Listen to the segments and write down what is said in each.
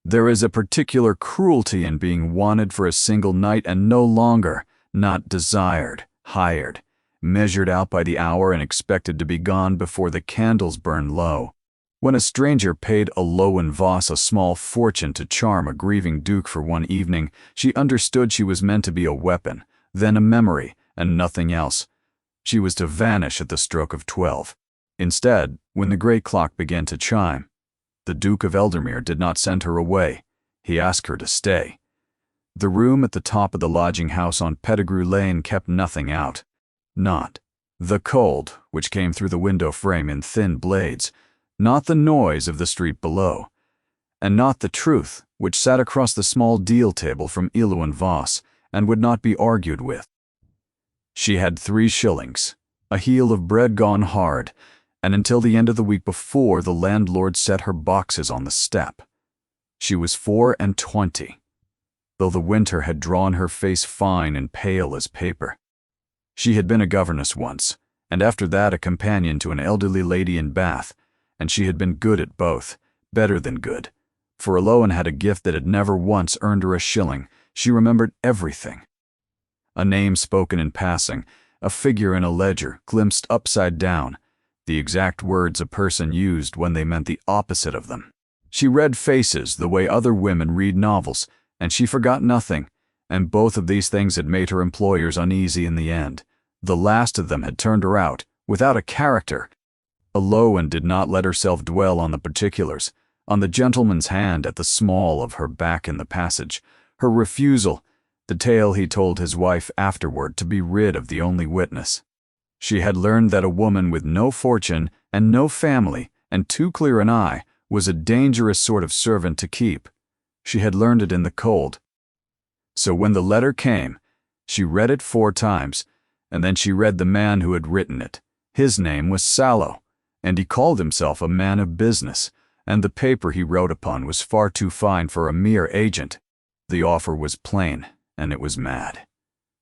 There is a particular cruelty in being wanted for a single night and no longer, not desired, hired, measured out by the hour and expected to be gone before the candles burn low. When a stranger paid a Lowen Voss a small fortune to charm a grieving duke for one evening, she understood she was meant to be a weapon, then a memory, and nothing else. She was to vanish at the stroke of 12. Instead, when the great clock began to chime, the Duke of Eldermere did not send her away. He asked her to stay. The room at the top of the lodging house on Pettigrew Lane kept nothing out. Not the cold, which came through the window frame in thin blades, not the noise of the street below, and not the truth, which sat across the small deal table from Lowen Voss and would not be argued with. She had 3 shillings, a heel of bread gone hard, and until the end of the week before, the landlord set her boxes on the step. She was 24, though the winter had drawn her face fine and pale as paper. She had been a governess once, and after that a companion to an elderly lady in Bath, and she had been good at both, better than good. For Lowen had a gift that had never once earned her a shilling. She remembered everything. A name spoken in passing, a figure in a ledger glimpsed upside down, the exact words a person used when they meant the opposite of them. She read faces the way other women read novels, and she forgot nothing, and both of these things had made her employers uneasy in the end. The last of them had turned her out, without a character. Lowen did not let herself dwell on the particulars, on the gentleman's hand at the small of her back in the passage, her refusal, the tale he told his wife afterward to be rid of the only witness. She had learned that a woman with no fortune and no family and too clear an eye was a dangerous sort of servant to keep. She had learned it in the cold. So when the letter came, she read it 4 times, and then she read the man who had written it. His name was Sallow, and he called himself a man of business, and the paper he wrote upon was far too fine for a mere agent. The offer was plain, and it was mad.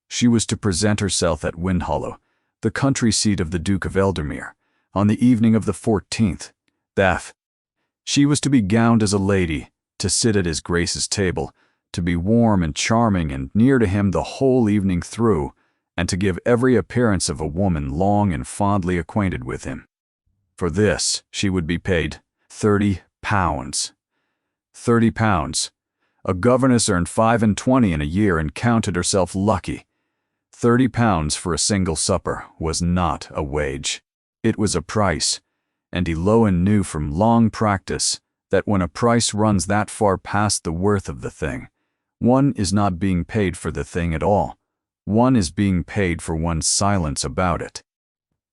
She was to present herself at Windhollow, the country seat of the Duke of Eldermere, on the evening of the 14th. She was to be gowned as a lady, to sit at his Grace's table, to be warm and charming and near to him the whole evening through, and to give every appearance of a woman long and fondly acquainted with him. For this she would be paid £30. £30. A governess earned 25 in a year and counted herself lucky. £30 for a single supper was not a wage. It was a price, and Lowen knew from long practice that when a price runs that far past the worth of the thing, one is not being paid for the thing at all. One is being paid for one's silence about it.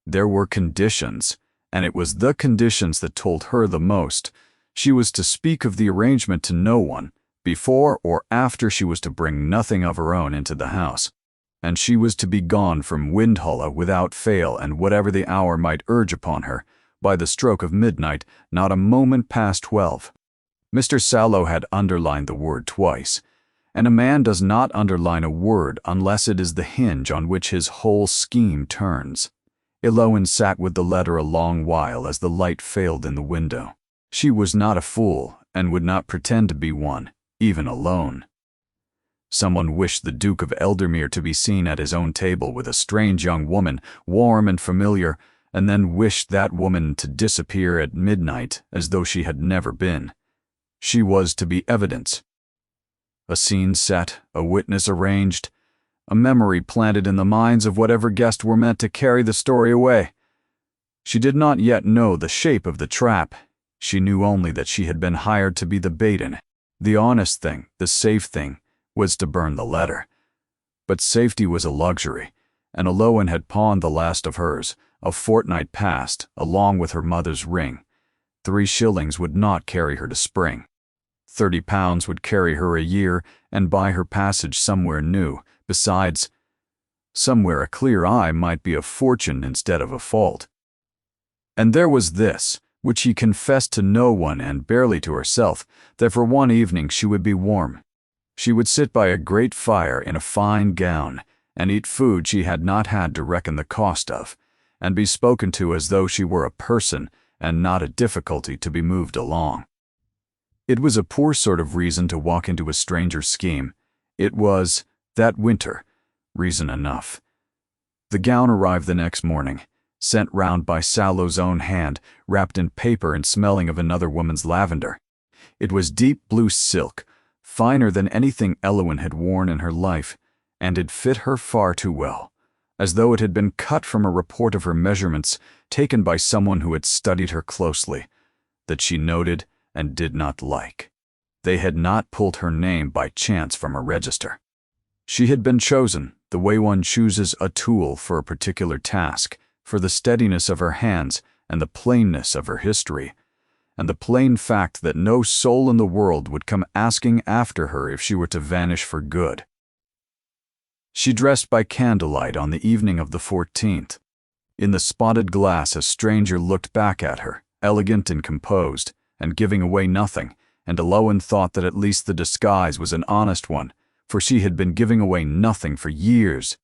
There were conditions, and it was the conditions that told her the most. She was to speak of the arrangement to no one, before or after she was to bring nothing of her own into the house, and she was to be gone from Windhollow without fail, and whatever the hour might urge upon her, by the stroke of midnight, not a moment past 12. Mr. Sallow had underlined the word twice, and a man does not underline a word unless it is the hinge on which his whole scheme turns. Lowen sat with the letter a long while as the light failed in the window. She was not a fool, and would not pretend to be one, even alone. Someone wished the Duke of Eldermere to be seen at his own table with a strange young woman, warm and familiar, and then wished that woman to disappear at midnight as though she had never been. She was to be evidence. A scene set, a witness arranged, a memory planted in the minds of whatever guests were meant to carry the story away. She did not yet know the shape of the trap. She knew only that she had been hired to be the bait in it. The honest thing, the safe thing, was to burn the letter. But safety was a luxury, and Lowen had pawned the last of hers, a fortnight past, along with her mother's ring. 3 shillings would not carry her to spring. £30 would carry her a year and buy her passage somewhere new. Besides, somewhere a clear eye might be a fortune instead of a fault. And there was this, which she confessed to no one and barely to herself, that for one evening she would be warm. She would sit by a great fire in a fine gown, and eat food she had not had to reckon the cost of, and be spoken to as though she were a person and not a difficulty to be moved along. It was a poor sort of reason to walk into a stranger's scheme. It was, that winter, reason enough. The gown arrived the next morning, sent round by Sallow's own hand, wrapped in paper and smelling of another woman's lavender. It was deep blue silk, finer than anything Elowen had worn in her life, and it fit her far too well, as though it had been cut from a report of her measurements taken by someone who had studied her closely, that she noted and did not like. They had not pulled her name by chance from a register. She had been chosen, the way one chooses a tool for a particular task, for the steadiness of her hands and the plainness of her history, and the plain fact that no soul in the world would come asking after her if she were to vanish for good. She dressed by candlelight on the evening of the 14th. In the spotted glass a stranger looked back at her, elegant and composed, and giving away nothing, and Elowen thought that at least the disguise was an honest one, for she had been giving away nothing for years.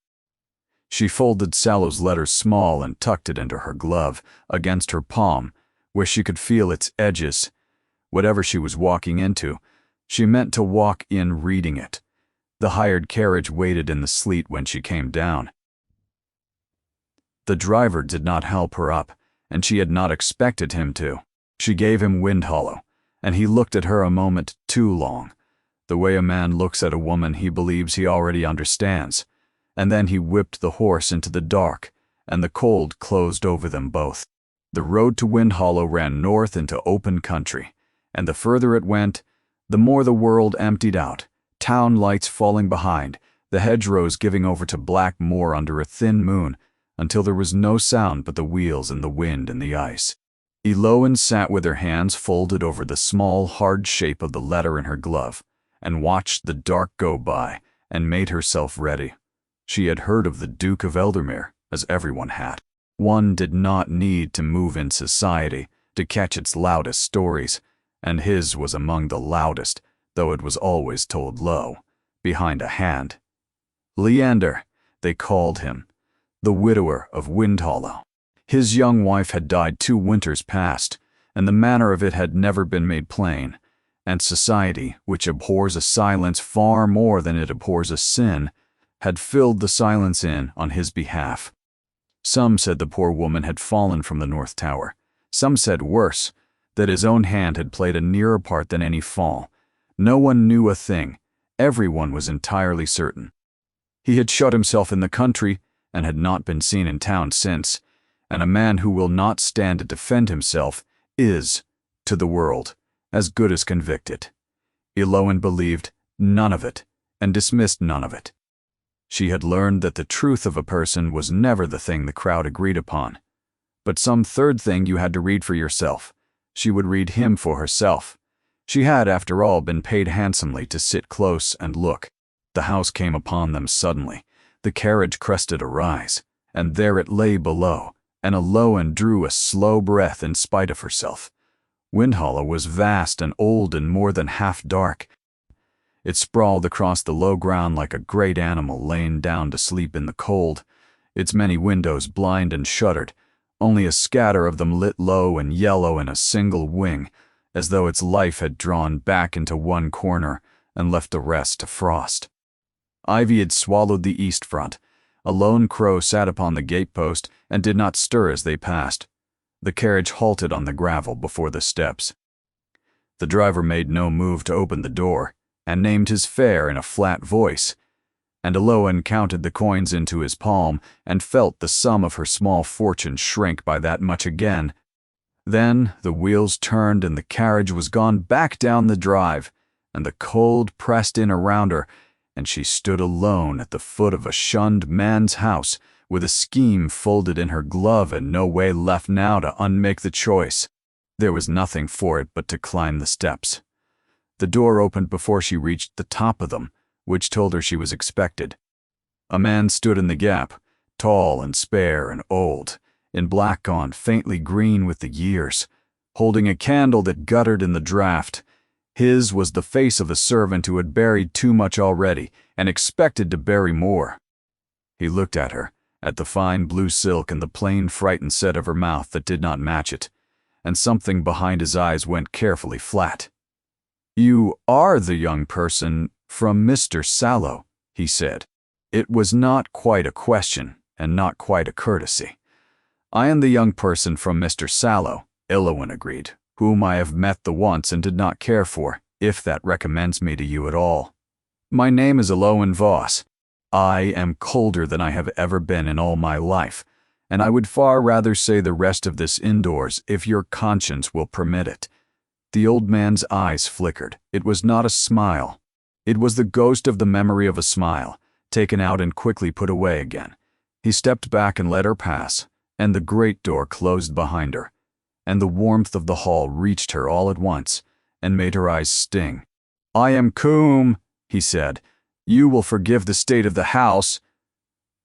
She folded Sallow's letter small and tucked it into her glove, against her palm, where she could feel its edges. Whatever she was walking into, she meant to walk in reading it. The hired carriage waited in the sleet when she came down. The driver did not help her up, and she had not expected him to. She gave him Windhollow, and he looked at her a moment too long, the way a man looks at a woman he believes he already understands, and then he whipped the horse into the dark, and the cold closed over them both. The road to Windhollow ran north into open country, and the further it went, the more the world emptied out, town lights falling behind, the hedgerows giving over to black moor under a thin moon, until there was no sound but the wheels and the wind and the ice. Elowen sat with her hands folded over the small, hard shape of the letter in her glove, and watched the dark go by, and made herself ready. She had heard of the Duke of Eldermere, as everyone had. One did not need to move in society to catch its loudest stories, and his was among the loudest, though it was always told low, behind a hand. Leander, they called him, the widower of Windhollow. His young wife had died 2 winters past, and the manner of it had never been made plain, and society, which abhors a silence far more than it abhors a sin, had filled the silence in on his behalf. Some said the poor woman had fallen from the North Tower. Some said worse, that his own hand had played a nearer part than any fall. No one knew a thing. Everyone was entirely certain. He had shut himself in the country and had not been seen in town since, and a man who will not stand to defend himself is, to the world, as good as convicted. Elowen believed none of it, and dismissed none of it. She had learned that the truth of a person was never the thing the crowd agreed upon, but some third thing you had to read for yourself. She would read him for herself. She had, after all, been paid handsomely to sit close and look. The house came upon them suddenly. The carriage crested a rise, and there it lay below, and Elowen drew a slow breath in spite of herself. Windhollow was vast and old and more than half dark. It sprawled across the low ground like a great animal lain down to sleep in the cold, its many windows blind and shuttered, only a scatter of them lit low and yellow in a single wing, as though its life had drawn back into one corner and left the rest to frost. Ivy had swallowed the east front. A lone crow sat upon the gatepost and did not stir as they passed. The carriage halted on the gravel before the steps. The driver made no move to open the door, and named his fare in a flat voice, and Elowen counted the coins into his palm and felt the sum of her small fortune shrink by that much again. Then the wheels turned and the carriage was gone back down the drive, and the cold pressed in around her, and she stood alone at the foot of a shunned man's house, with a scheme folded in her glove and no way left now to unmake the choice. There was nothing for it but to climb the steps. The door opened before she reached the top of them, which told her she was expected. A man stood in the gap, tall and spare and old, in black gaunt faintly green with the years, holding a candle that guttered in the draught. His was the face of a servant who had buried too much already and expected to bury more. He looked at her, at the fine blue silk and the plain frightened set of her mouth that did not match it, and something behind his eyes went carefully flat. "You are the young person from Mr. Sallow," he said. It was not quite a question, and not quite a courtesy. "I am the young person from Mr. Sallow," Elowen agreed, "whom I have met the once and did not care for, if that recommends me to you at all. My name is Elowen Voss. I am colder than I have ever been in all my life, and I would far rather say the rest of this indoors if your conscience will permit it." The old man's eyes flickered. It was not a smile. It was the ghost of the memory of a smile, taken out and quickly put away again. He stepped back and let her pass, and the great door closed behind her, and the warmth of the hall reached her all at once, and made her eyes sting. "I am Coombe," he said. "You will forgive the state of the house."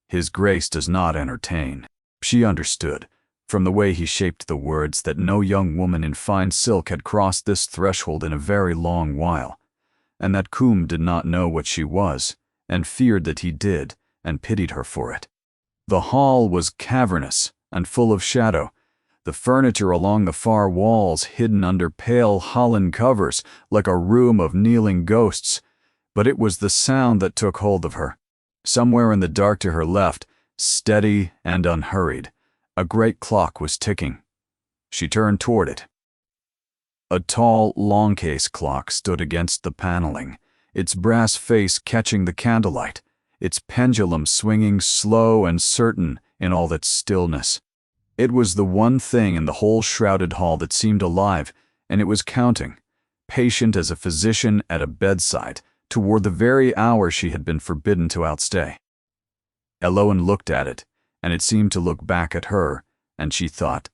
"His Grace does not entertain." She understood, from the way he shaped the words, that no young woman in fine silk had crossed this threshold in a very long while, and that Coombe did not know what she was, and feared that he did, and pitied her for it. The hall was cavernous and full of shadow, the furniture along the far walls hidden under pale holland covers like a room of kneeling ghosts, but it was the sound that took hold of her. Somewhere in the dark to her left, steady and unhurried, a great clock was ticking. She turned toward it. A tall, long-case clock stood against the paneling, its brass face catching the candlelight, its pendulum swinging slow and certain in all its stillness. It was the one thing in the whole shrouded hall that seemed alive, and it was counting, patient as a physician at a bedside, toward the very hour she had been forbidden to outstay. Elowen looked at it, and it seemed to look back at her, and she thought,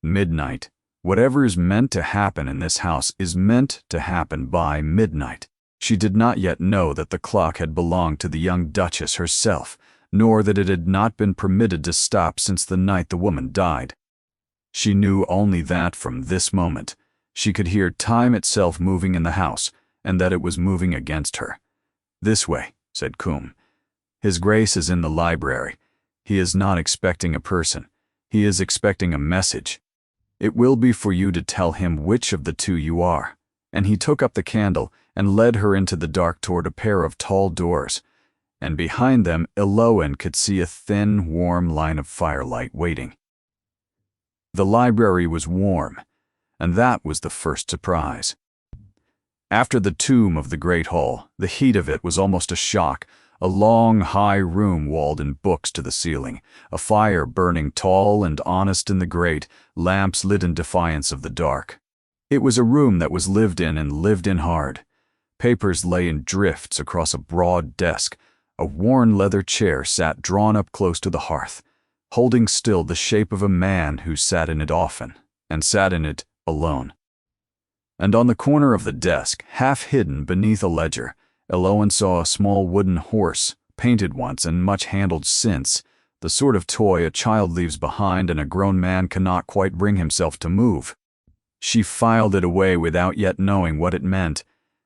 midnight. Whatever is meant to happen in this house is meant to happen by midnight. She did not yet know that the clock had belonged to the young Duchess herself, nor that it had not been permitted to stop since the night the woman died. She knew only that from this moment she could hear time itself moving in the house, and that it was moving against her. "This way," said Coombe. "His Grace is in the library. He is not expecting a person. He is expecting a message. It will be for you to tell him which of the two you are." And he took up the candle and led her into the dark toward a pair of tall doors, and behind them Elowen could see a thin, warm line of firelight waiting. The library was warm, and that was the first surprise. After the tomb of the great hall, the heat of it was almost a shock. A long, high room walled in books to the ceiling, a fire burning tall and honest in the grate, lamps lit in defiance of the dark. It was a room that was lived in and lived in hard. Papers lay in drifts across a broad desk. A worn leather chair sat drawn up close to the hearth, holding still the shape of a man who sat in it often, and sat in it alone. And on the corner of the desk, half hidden beneath a ledger, Elowen saw a small wooden horse, painted once and much handled since, the sort of toy a child leaves behind and a grown man cannot quite bring himself to move. She filed it away without yet knowing what it meant.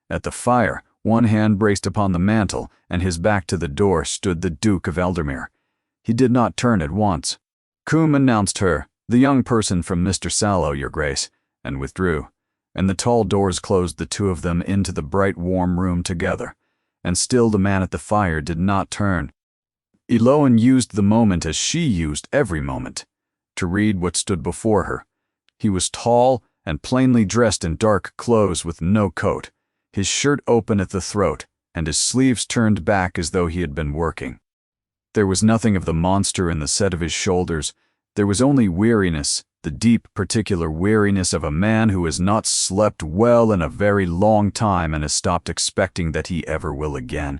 At the fire, one hand braced upon the mantel, and his back to the door, stood the Duke of Eldermere. He did not turn at once. Coombe announced her, "The young person from Mr. Sallow, Your Grace," and withdrew, and the tall doors closed the two of them into the bright warm room together, and still the man at the fire did not turn. Elowen used the moment as she used every moment, to read what stood before her. He was tall and plainly dressed in dark clothes with no coat, his shirt open at the throat, and his sleeves turned back as though he had been working. There was nothing of the monster in the set of his shoulders. There was only weariness, the deep, particular weariness of a man who has not slept well in a very long time and has stopped expecting that he ever will again.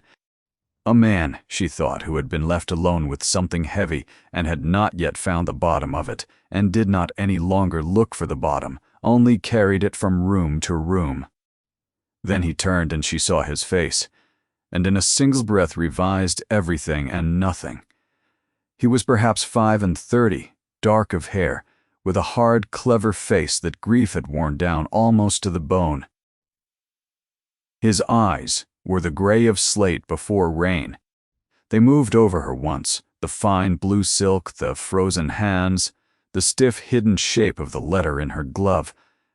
A man, she thought, who had been left alone with something heavy and had not yet found the bottom of it, and did not any longer look for the bottom, only carried it from room to room. Then he turned and she saw his face, and in a single breath revised everything and nothing. He was perhaps 35, dark of hair, with a hard, clever face that grief had worn down almost to the bone. His eyes were the gray of slate before rain. They moved over her once, the fine blue silk, the frozen hands, the stiff hidden shape of the letter in her glove,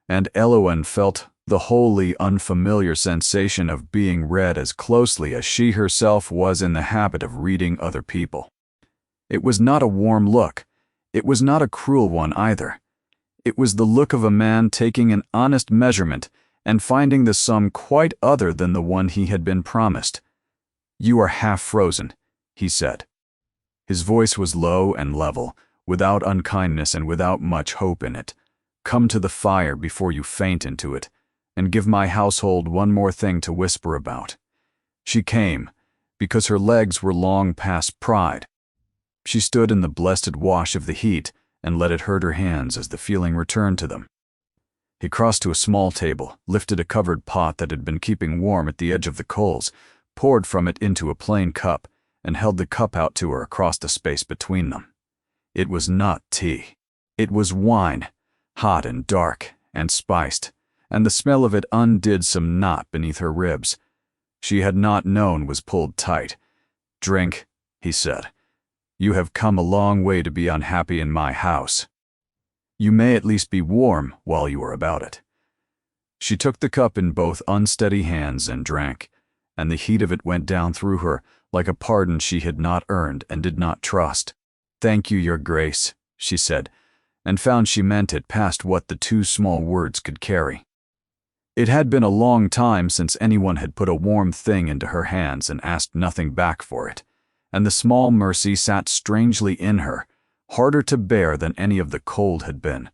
and Elowen felt the wholly unfamiliar sensation of being read as closely as she herself was in the habit of reading other people. It was not a warm look. It was not a cruel one either. It was the look of a man taking an honest measurement and finding the sum quite other than the one he had been promised. "You are half frozen," he said. His voice was low and level, without unkindness and without much hope in it. "Come to the fire before you faint into it, and give my household one more thing to whisper about." She came, because her legs were long past pride. She stood in the blessed wash of the heat and let it hurt her hands as the feeling returned to them. He crossed to a small table, lifted a covered pot that had been keeping warm at the edge of the coals, poured from it into a plain cup, and held the cup out to her across the space between them. It was not tea. It was wine, hot and dark and spiced, and the smell of it undid some knot beneath her ribs. She had not known was pulled tight. "Drink," he said. "You have come a long way to be unhappy in my house. You may at least be warm while you are about it." She took the cup in both unsteady hands and drank, and the heat of it went down through her like a pardon she had not earned and did not trust. "Thank you, Your Grace," she said, and found she meant it past what the two small words could carry. It had been a long time since anyone had put a warm thing into her hands and asked nothing back for it, and the small mercy sat strangely in her, harder to bear than any of the cold had been.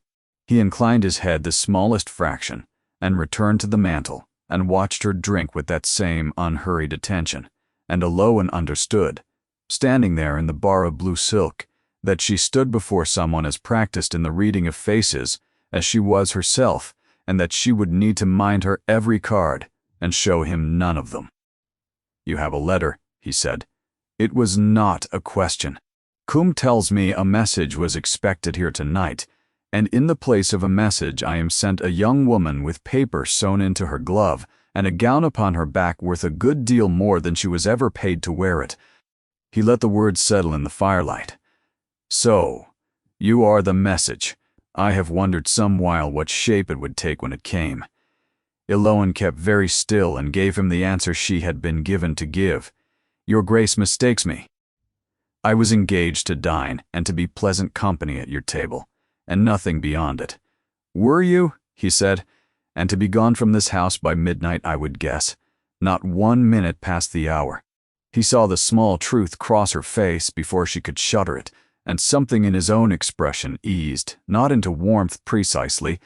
He inclined his head the smallest fraction, and returned to the mantel, and watched her drink with that same unhurried attention, and Aloan understood, standing there in the bar of blue silk, that she stood before someone as practiced in the reading of faces as she was herself, and that she would need to mind her every card and show him none of them. "You have a letter," he said. It was not a question. "Kum tells me a message was expected here tonight, and in the place of a message I am sent a young woman with paper sewn into her glove and a gown upon her back worth a good deal more than she was ever paid to wear it." He let the words settle in the firelight. "So, you are the message. I have wondered some while what shape it would take when it came." Aloan kept very still and gave him the answer she had been given to give. "Your Grace mistakes me. I was engaged to dine and to be pleasant company at your table, and nothing beyond it." "Were you?" he said. "And to be gone from this house by midnight, I would guess. Not 1 minute past the hour." He saw the small truth cross her face before she could shudder it, and something in his own expression eased, not into warmth precisely,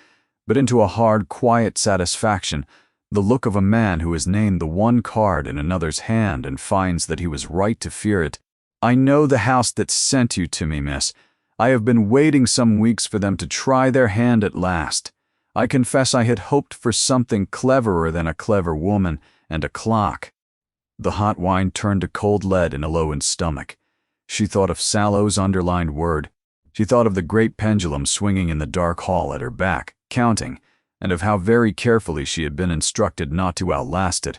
but into a hard, quiet satisfaction, the look of a man who has named the one card in another's hand and finds that he was right to fear it. "I know the house that sent you to me, miss. I have been waiting some weeks for them to try their hand at last. I confess I had hoped for something cleverer than a clever woman and a clock." The hot wine turned to cold lead in Aloan's stomach. She thought of Sallow's underlined word. She thought of the great pendulum swinging in the dark hall at her back, counting, and of how very carefully she had been instructed not to outlast it.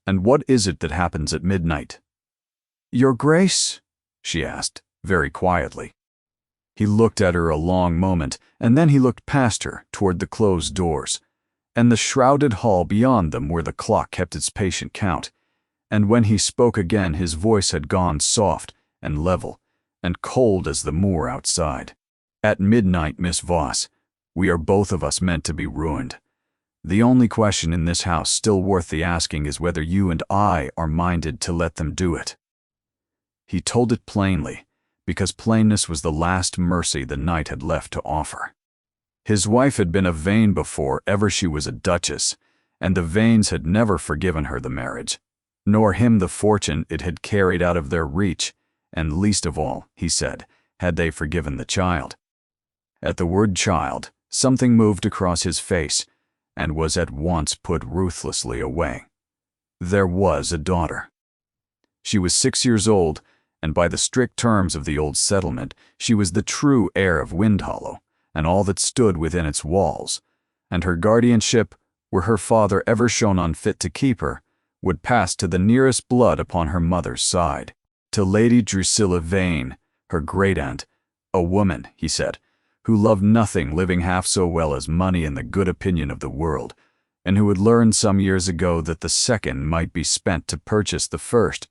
"And what is it that happens at midnight?" "Your Grace?" she asked, very quietly. He looked at her a long moment, and then he looked past her toward the closed doors, and the shrouded hall beyond them where the clock kept its patient count, and when he spoke again his voice had gone soft and level, and cold as the moor outside. "At midnight, Miss Voss, we are both of us meant to be ruined. The only question in this house still worth the asking is whether you and I are minded to let them do it." He told it plainly, because plainness was the last mercy the night had left to offer. His wife had been a Vane before ever she was a duchess, and the Vanes had never forgiven her the marriage, nor him the fortune it had carried out of their reach, and least of all, he said, had they forgiven the child. At the word child, something moved across his face, and was at once put ruthlessly away. There was a daughter. She was 6 years old, and by the strict terms of the old settlement, she was the true heir of Windhollow, and all that stood within its walls, and her guardianship, were her father ever shown unfit to keep her, would pass to the nearest blood upon her mother's side, to Lady Drusilla Vane, her great-aunt, a woman, he said, who loved nothing living half so well as money and the good opinion of the world, and who had learned some years ago that the second might be spent to purchase the first.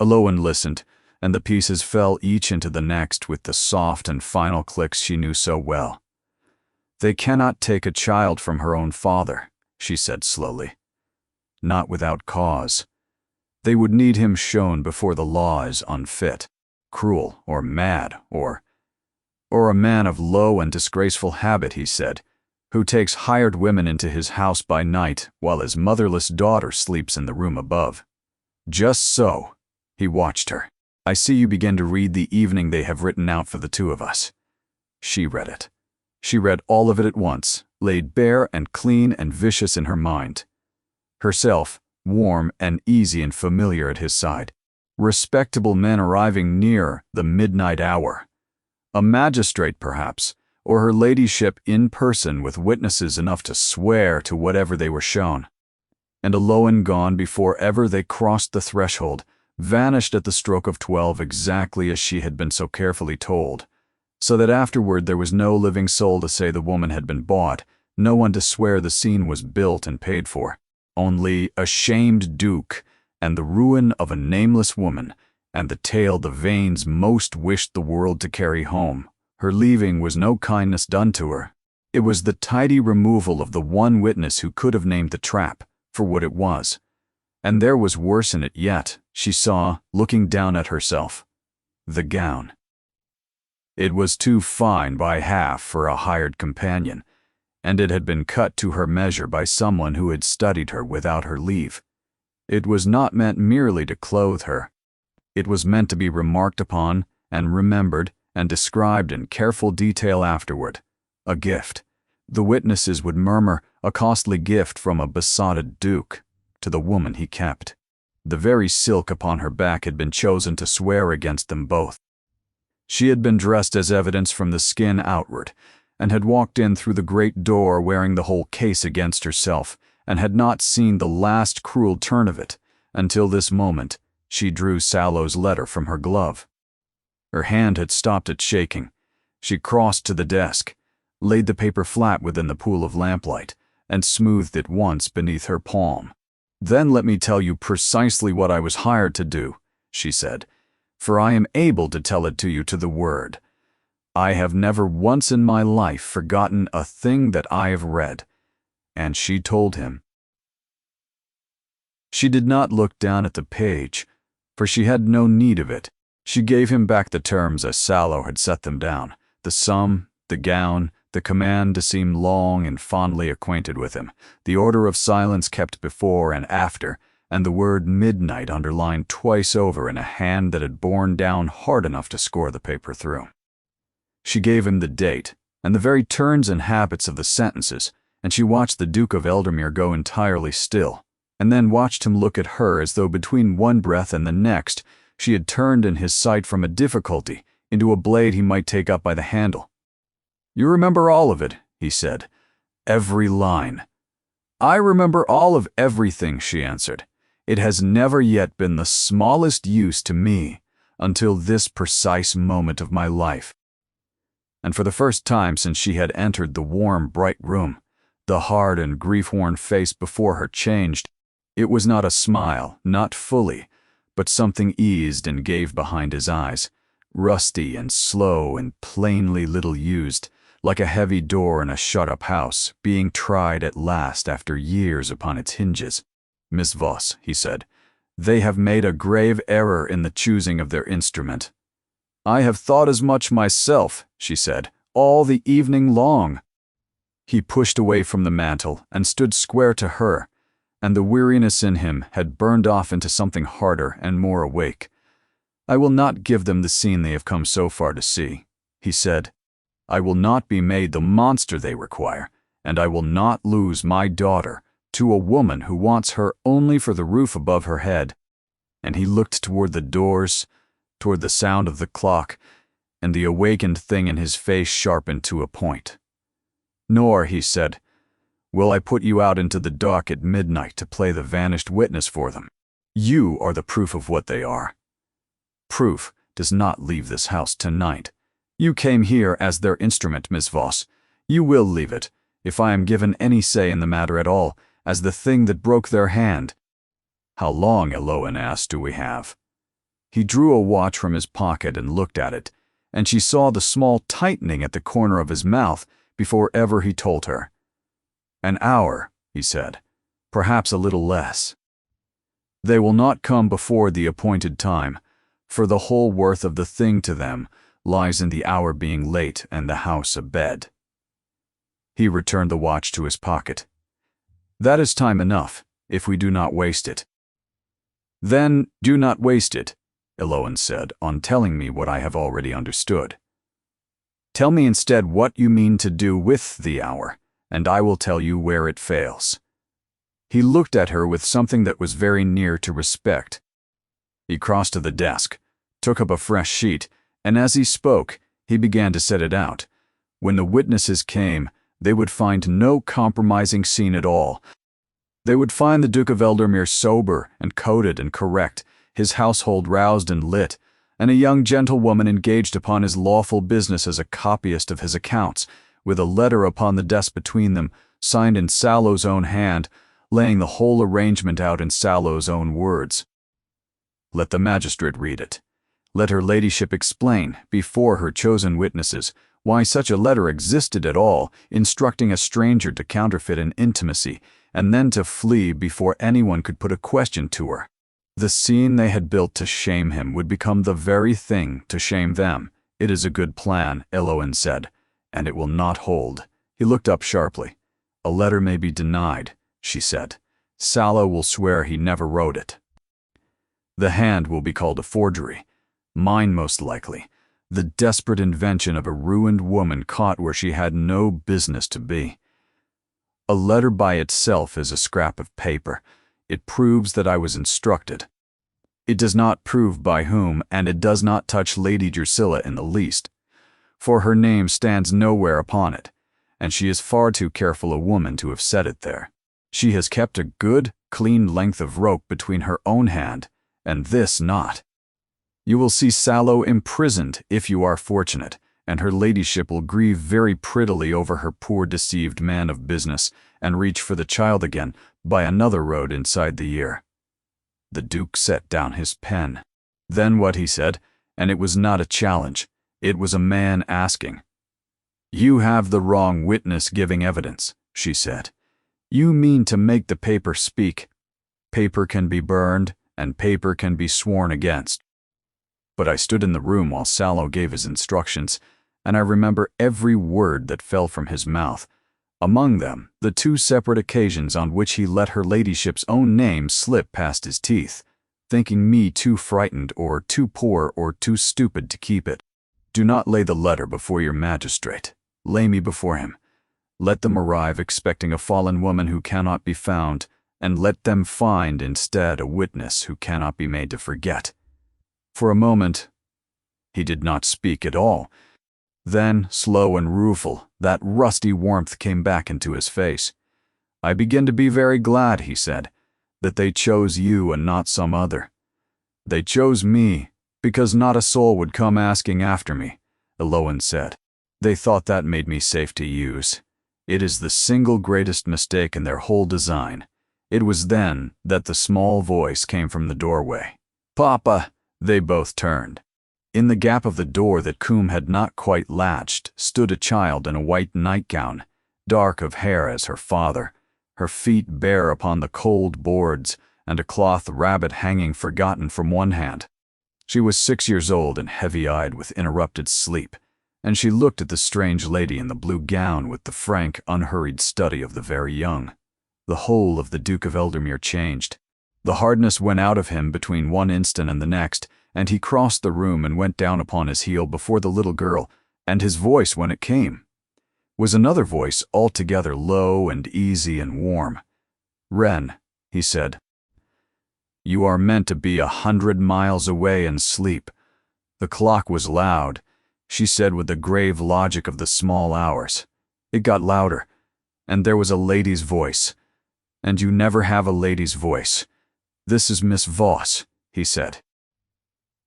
Aloan listened, and the pieces fell each into the next with the soft and final clicks she knew so well. "They cannot take a child from her own father," she said slowly. "Not without cause. They would need him shown before the law is unfit, cruel, or mad, or a man of low and disgraceful habit," he said, "who takes hired women into his house by night while his motherless daughter sleeps in the room above." "Just so." He watched her. "I see you begin to read the evening they have written out for the two of us." She read it. She read all of it at once, laid bare and clean and vicious in her mind. Herself, warm and easy and familiar at his side. Respectable men arriving near the midnight hour. A magistrate, perhaps, or her ladyship in person with witnesses enough to swear to whatever they were shown. And Aloan gone before ever they crossed the threshold, vanished at the stroke of 12 exactly as she had been so carefully told, so that afterward there was no living soul to say the woman had been bought, no one to swear the scene was built and paid for. Only a shamed duke, and the ruin of a nameless woman, and the tale the Vanes most wished the world to carry home. Her leaving was no kindness done to her. It was the tidy removal of the one witness who could have named the trap for what it was. And there was worse in it yet, she saw, looking down at herself. The gown. It was too fine by half for a hired companion, and it had been cut to her measure by someone who had studied her without her leave. It was not meant merely to clothe her. It was meant to be remarked upon and remembered and described in careful detail afterward. A gift. The witnesses would murmur, a costly gift from a besotted duke, to the woman he kept. The very silk upon her back had been chosen to swear against them both. She had been dressed as evidence from the skin outward, and had walked in through the great door wearing the whole case against herself, and had not seen the last cruel turn of it, until this moment she drew Sallow's letter from her glove. Her hand had stopped at shaking. She crossed to the desk, laid the paper flat within the pool of lamplight, and smoothed it once beneath her palm. "Then let me tell you precisely what I was hired to do," she said, "for I am able to tell it to you to the word. I have never once in my life forgotten a thing that I have read." And she told him. She did not look down at the page, for she had no need of it. She gave him back the terms as Sallow had set them down, the sum, the gown, the command to seem long and fondly acquainted with him, the order of silence kept before and after, and the word midnight underlined twice over in a hand that had borne down hard enough to score the paper through. She gave him the date, and the very turns and habits of the sentences, and she watched the Duke of Eldermere go entirely still, and then watched him look at her as though between one breath and the next she had turned in his sight from a difficulty into a blade he might take up by the handle. "You remember all of it," he said. "Every line." "I remember all of everything," she answered. "It has never yet been the smallest use to me until this precise moment of my life." And for the first time since she had entered the warm, bright room, the hard and grief-worn face before her changed. It was not a smile, not fully, but something eased and gave behind his eyes, rusty and slow and plainly little used, like a heavy door in a shut-up house, being tried at last after years upon its hinges. "Miss Voss," he said, "they have made a grave error in the choosing of their instrument." "I have thought as much myself," she said, "all the evening long." He pushed away from the mantel and stood square to her, and the weariness in him had burned off into something harder and more awake. "I will not give them the scene they have come so far to see," he said. "I will not be made the monster they require, and I will not lose my daughter to a woman who wants her only for the roof above her head." And he looked toward the doors, toward the sound of the clock, and the awakened thing in his face sharpened to a point. "Nor," he said, "will I put you out into the dark at midnight to play the vanished witness for them. You are the proof of what they are. Proof does not leave this house tonight. You came here as their instrument, Miss Voss. You will leave it, if I am given any say in the matter at all, as the thing that broke their hand." "How long," Eloan asked, "do we have?" He drew a watch from his pocket and looked at it, and she saw the small tightening at the corner of his mouth before ever he told her. "An hour," he said, "perhaps a little less. They will not come before the appointed time, for the whole worth of the thing to them lies in the hour being late and the house abed." He returned the watch to his pocket. "That is time enough, if we do not waste it." "Then do not waste it," Eloan said, "on telling me what I have already understood. Tell me instead what you mean to do with the hour, and I will tell you where it fails." He looked at her with something that was very near to respect. He crossed to the desk, took up a fresh sheet, and as he spoke, he began to set it out. When the witnesses came, they would find no compromising scene at all. They would find the Duke of Eldermere sober and coated and correct, his household roused and lit, and a young gentlewoman engaged upon his lawful business as a copyist of his accounts, with a letter upon the desk between them, signed in Sallow's own hand, laying the whole arrangement out in Sallow's own words. Let the magistrate read it. Let her ladyship explain, before her chosen witnesses, why such a letter existed at all, instructing a stranger to counterfeit an intimacy, and then to flee before anyone could put a question to her. The scene they had built to shame him would become the very thing to shame them. "It is a good plan," Eloan said, "and it will not hold." He looked up sharply. "A letter may be denied," she said. "Sallow will swear he never wrote it. The hand will be called a forgery. Mine most likely. The desperate invention of a ruined woman caught where she had no business to be. A letter by itself is a scrap of paper. It proves that I was instructed. It does not prove by whom, and it does not touch Lady Drusilla in the least, for her name stands nowhere upon it, and she is far too careful a woman to have set it there. She has kept a good, clean length of rope between her own hand and this knot. You will see Sallow imprisoned if you are fortunate, and her ladyship will grieve very prettily over her poor deceived man of business, and reach for the child again by another road inside the year." The Duke set down his pen. Then what he said, and it was not a challenge, it was a man asking. "You have the wrong witness giving evidence," she said. "You mean to make the paper speak. Paper can be burned, and paper can be sworn against. But I stood in the room while Sallow gave his instructions, and I remember every word that fell from his mouth, among them the 2 separate occasions on which he let her ladyship's own name slip past his teeth, thinking me too frightened or too poor or too stupid to keep it. Do not lay the letter before your magistrate. Lay me before him. Let them arrive expecting a fallen woman who cannot be found, and let them find instead a witness who cannot be made to forget." For a moment, he did not speak at all. Then, slow and rueful, that rusty warmth came back into his face. "I begin to be very glad," he said, "that they chose you and not some other. They chose me, because not a soul would come asking after me," Eloan said. "They thought that made me safe to use. It is the single greatest mistake in their whole design." It was then that the small voice came from the doorway. "Papa!" They both turned. In the gap of the door that Coombe had not quite latched stood a child in a white nightgown, dark of hair as her father, her feet bare upon the cold boards, and a cloth rabbit hanging forgotten from one hand. She was 6 years old and heavy-eyed with interrupted sleep, and she looked at the strange lady in the blue gown with the frank, unhurried study of the very young. The whole of the Duke of Eldermere changed. The hardness went out of him between one instant and the next, and he crossed the room and went down upon his heel before the little girl, and his voice, when it came, was another voice altogether low and easy and warm. "Wren," he said, "you are meant to be 100 miles away and sleep." The clock was loud, she said with the grave logic of the small hours. It got louder, and there was a lady's voice. "And you never have a lady's voice. This is Miss Voss," he said.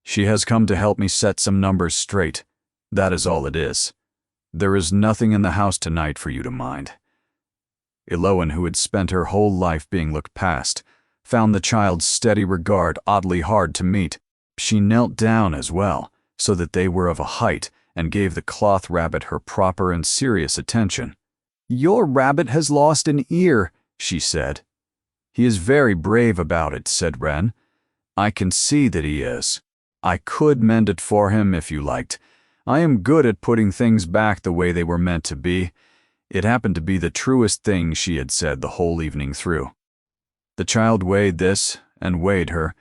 "She has come to help me set some numbers straight. That is all it is. There is nothing in the house tonight for you to mind. Eloan, who had spent her whole life being looked past, found the child's steady regard oddly hard to meet. She knelt down as well, so that they were of a height, and gave the cloth rabbit her proper and serious attention. "Your rabbit has lost an ear," she said. "He is very brave about it," said Wren. "I can see that he is. I could mend it for him if you liked. I am good at putting things back the way they were meant to be." It happened to be the truest thing she had said the whole evening through. The child weighed this and weighed her,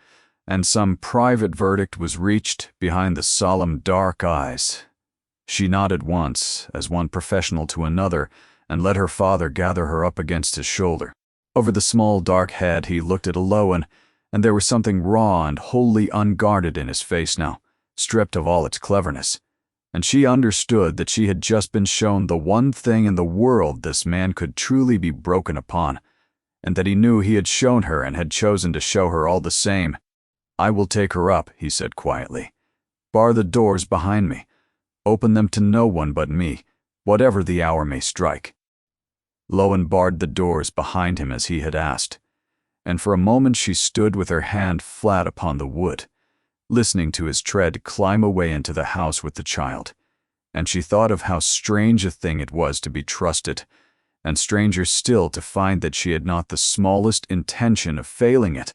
and some private verdict was reached behind the solemn dark eyes. She nodded once, as one professional to another, and let her father gather her up against his shoulder. Over the small dark head he looked at Eloan, and there was something raw and wholly unguarded in his face now, stripped of all its cleverness. And she understood that she had just been shown the one thing in the world this man could truly be broken upon, and that he knew he had shown her and had chosen to show her all the same. "I will take her up," he said quietly. "Bar the doors behind me. Open them to no one but me, whatever the hour may strike." Eloan barred the doors behind him as he had asked, and for a moment she stood with her hand flat upon the wood, listening to his tread climb away into the house with the child, and she thought of how strange a thing it was to be trusted, and stranger still to find that she had not the smallest intention of failing it.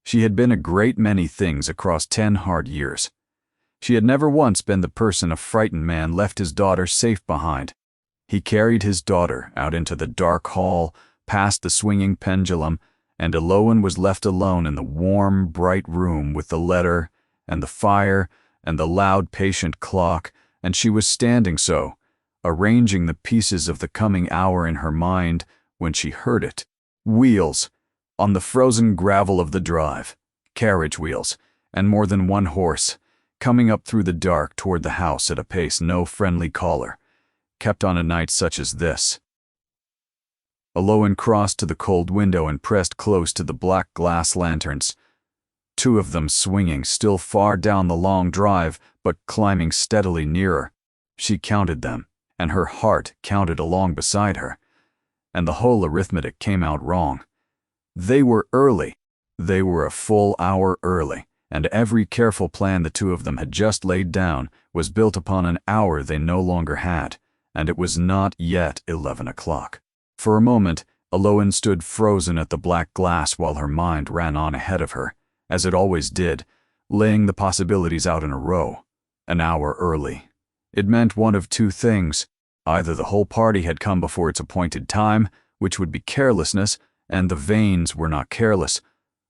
She had been a great many things across 10 hard years. She had never once been the person a frightened man left his daughter safe behind. He carried his daughter out into the dark hall, past the swinging pendulum, and Eloan was left alone in the warm, bright room with the letter, and the fire, and the loud, patient clock, and she was standing so, arranging the pieces of the coming hour in her mind, when she heard it. Wheels, on the frozen gravel of the drive, carriage wheels, and more than one horse, coming up through the dark toward the house at a pace no friendly caller kept on a night such as this. Eloan crossed to the cold window and pressed close to the black glass lanterns, 2 of them swinging still far down the long drive, but climbing steadily nearer. She counted them, and her heart counted along beside her, and the whole arithmetic came out wrong. They were early. They were a full hour early, and every careful plan the 2 of them had just laid down was built upon an hour they no longer had, and it was not yet 11 o'clock. For a moment, Eloan stood frozen at the black glass while her mind ran on ahead of her, as it always did, laying the possibilities out in a row. An hour early. It meant one of 2 things. Either the whole party had come before its appointed time, which would be carelessness, and the Vanes were not careless,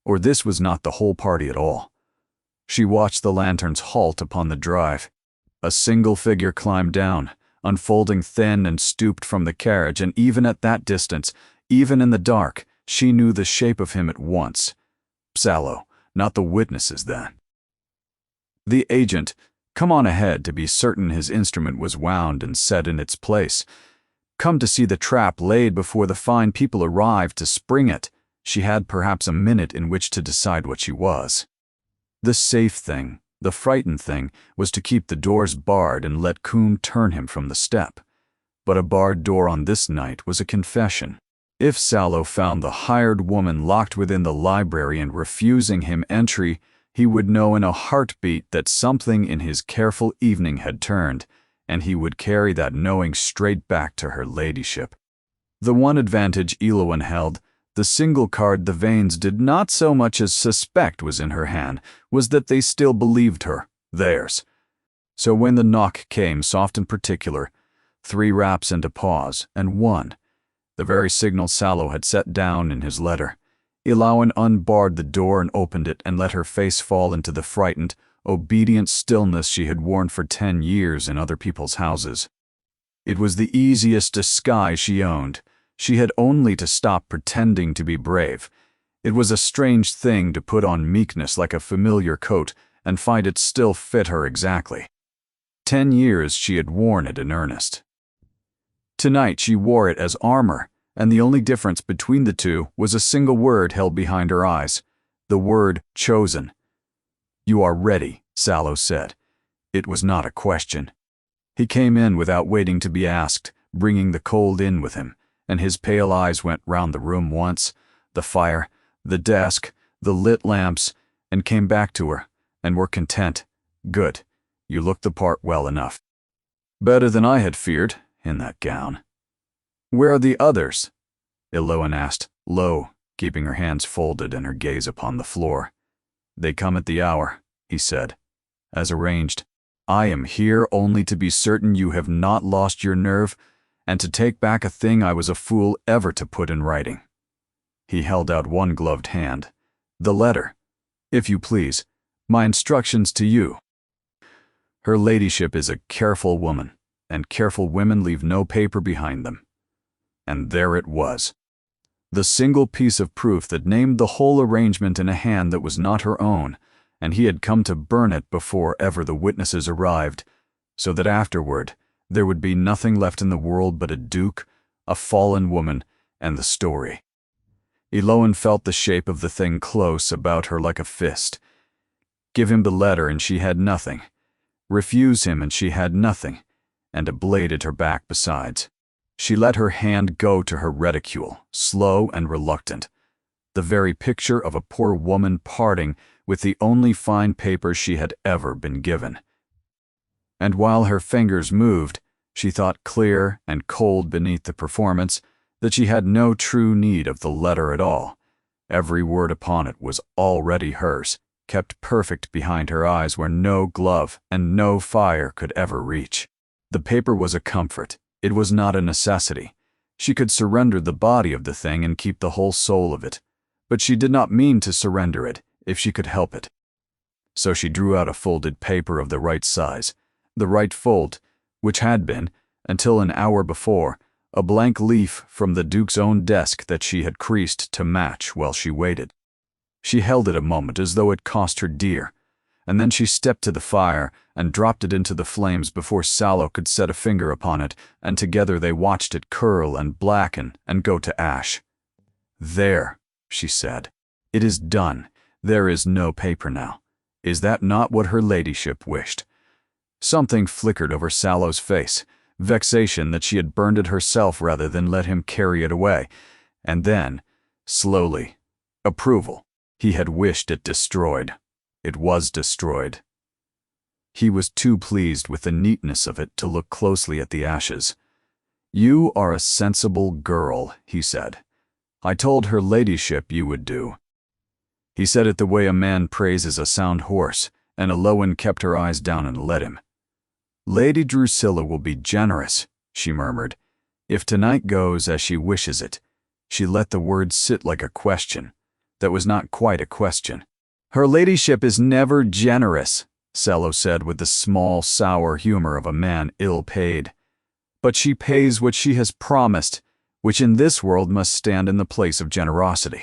or this was not the whole party at all. She watched the lanterns halt upon the drive. A single figure climbed down, unfolding thin and stooped from the carriage, and even at that distance, even in the dark, she knew the shape of him at once. Sallow, not the witnesses then. The agent, come on ahead to be certain his instrument was wound and set in its place. Come to see the trap laid before the fine people arrived to spring it. She had perhaps a minute in which to decide what she was. The safe thing, the frightened thing, was to keep the doors barred and let Coombe turn him from the step. But a barred door on this night was a confession. If Sallow found the hired woman locked within the library and refusing him entry, he would know in a heartbeat that something in his careful evening had turned, and he would carry that knowing straight back to her ladyship. The one advantage Eloan held, the single card the Vanes did not so much as suspect was in her hand, was that they still believed her, theirs. So when the knock came, soft and particular, 3 raps and a pause, and 1, the very signal Sallow had set down in his letter, Eloan unbarred the door and opened it and let her face fall into the frightened, obedient stillness she had worn for 10 years in other people's houses. It was the easiest disguise she owned. She had only to stop pretending to be brave. It was a strange thing to put on meekness like a familiar coat and find it still fit her exactly. 10 years she had worn it in earnest. Tonight she wore it as armor, and the only difference between the 2 was a single word held behind her eyes, the word chosen. "You are ready," Sallow said. It was not a question. He came in without waiting to be asked, bringing the cold in with him, and his pale eyes went round the room once, the fire, the desk, the lit lamps, and came back to her, and were content. Good. You look the part well enough. Better than I had feared, in that gown. Where are the others? Iloan asked, low, keeping her hands folded and her gaze upon the floor. They come at the hour, he said. As arranged. I am here only to be certain you have not lost your nerve, and to take back a thing I was a fool ever to put in writing. He held out one gloved hand. The letter. If you please, my instructions to you. Her ladyship is a careful woman, and careful women leave no paper behind them. And there it was. The single piece of proof that named the whole arrangement in a hand that was not her own, and he had come to burn it before ever the witnesses arrived, so that afterward there would be nothing left in the world but a duke, a fallen woman, and the story. Iloan felt the shape of the thing close about her like a fist. Give him the letter and she had nothing. Refuse him and she had nothing, and a blade at her back besides. She let her hand go to her reticule, slow and reluctant, the very picture of a poor woman parting with the only fine paper she had ever been given. And while her fingers moved, she thought clear and cold beneath the performance that she had no true need of the letter at all. Every word upon it was already hers, kept perfect behind her eyes where no glove and no fire could ever reach. The paper was a comfort. It was not a necessity. She could surrender the body of the thing and keep the whole soul of it. But she did not mean to surrender it, if she could help it. So she drew out a folded paper of the right size, the right fold, which had been, until an hour before, a blank leaf from the Duke's own desk that she had creased to match while she waited. She held it a moment as though it cost her dear, and then she stepped to the fire and dropped it into the flames before Sallow could set a finger upon it, and together they watched it curl and blacken and go to ash. There, she said. It is done. There is no paper now. Is that not what her ladyship wished? Something flickered over Sallow's face, vexation that she had burned it herself rather than let him carry it away, and then, slowly, approval. He had wished it destroyed. It was destroyed. He was too pleased with the neatness of it to look closely at the ashes. You are a sensible girl, he said. I told her ladyship you would do. He said it the way a man praises a sound horse, and Iloan kept her eyes down and let him. Lady Drusilla will be generous, she murmured, if tonight goes as she wishes it. She let the words sit like a question. That was not quite a question. Her ladyship is never generous, Sallow said with the small, sour humor of a man ill-paid. But she pays what she has promised, which in this world must stand in the place of generosity.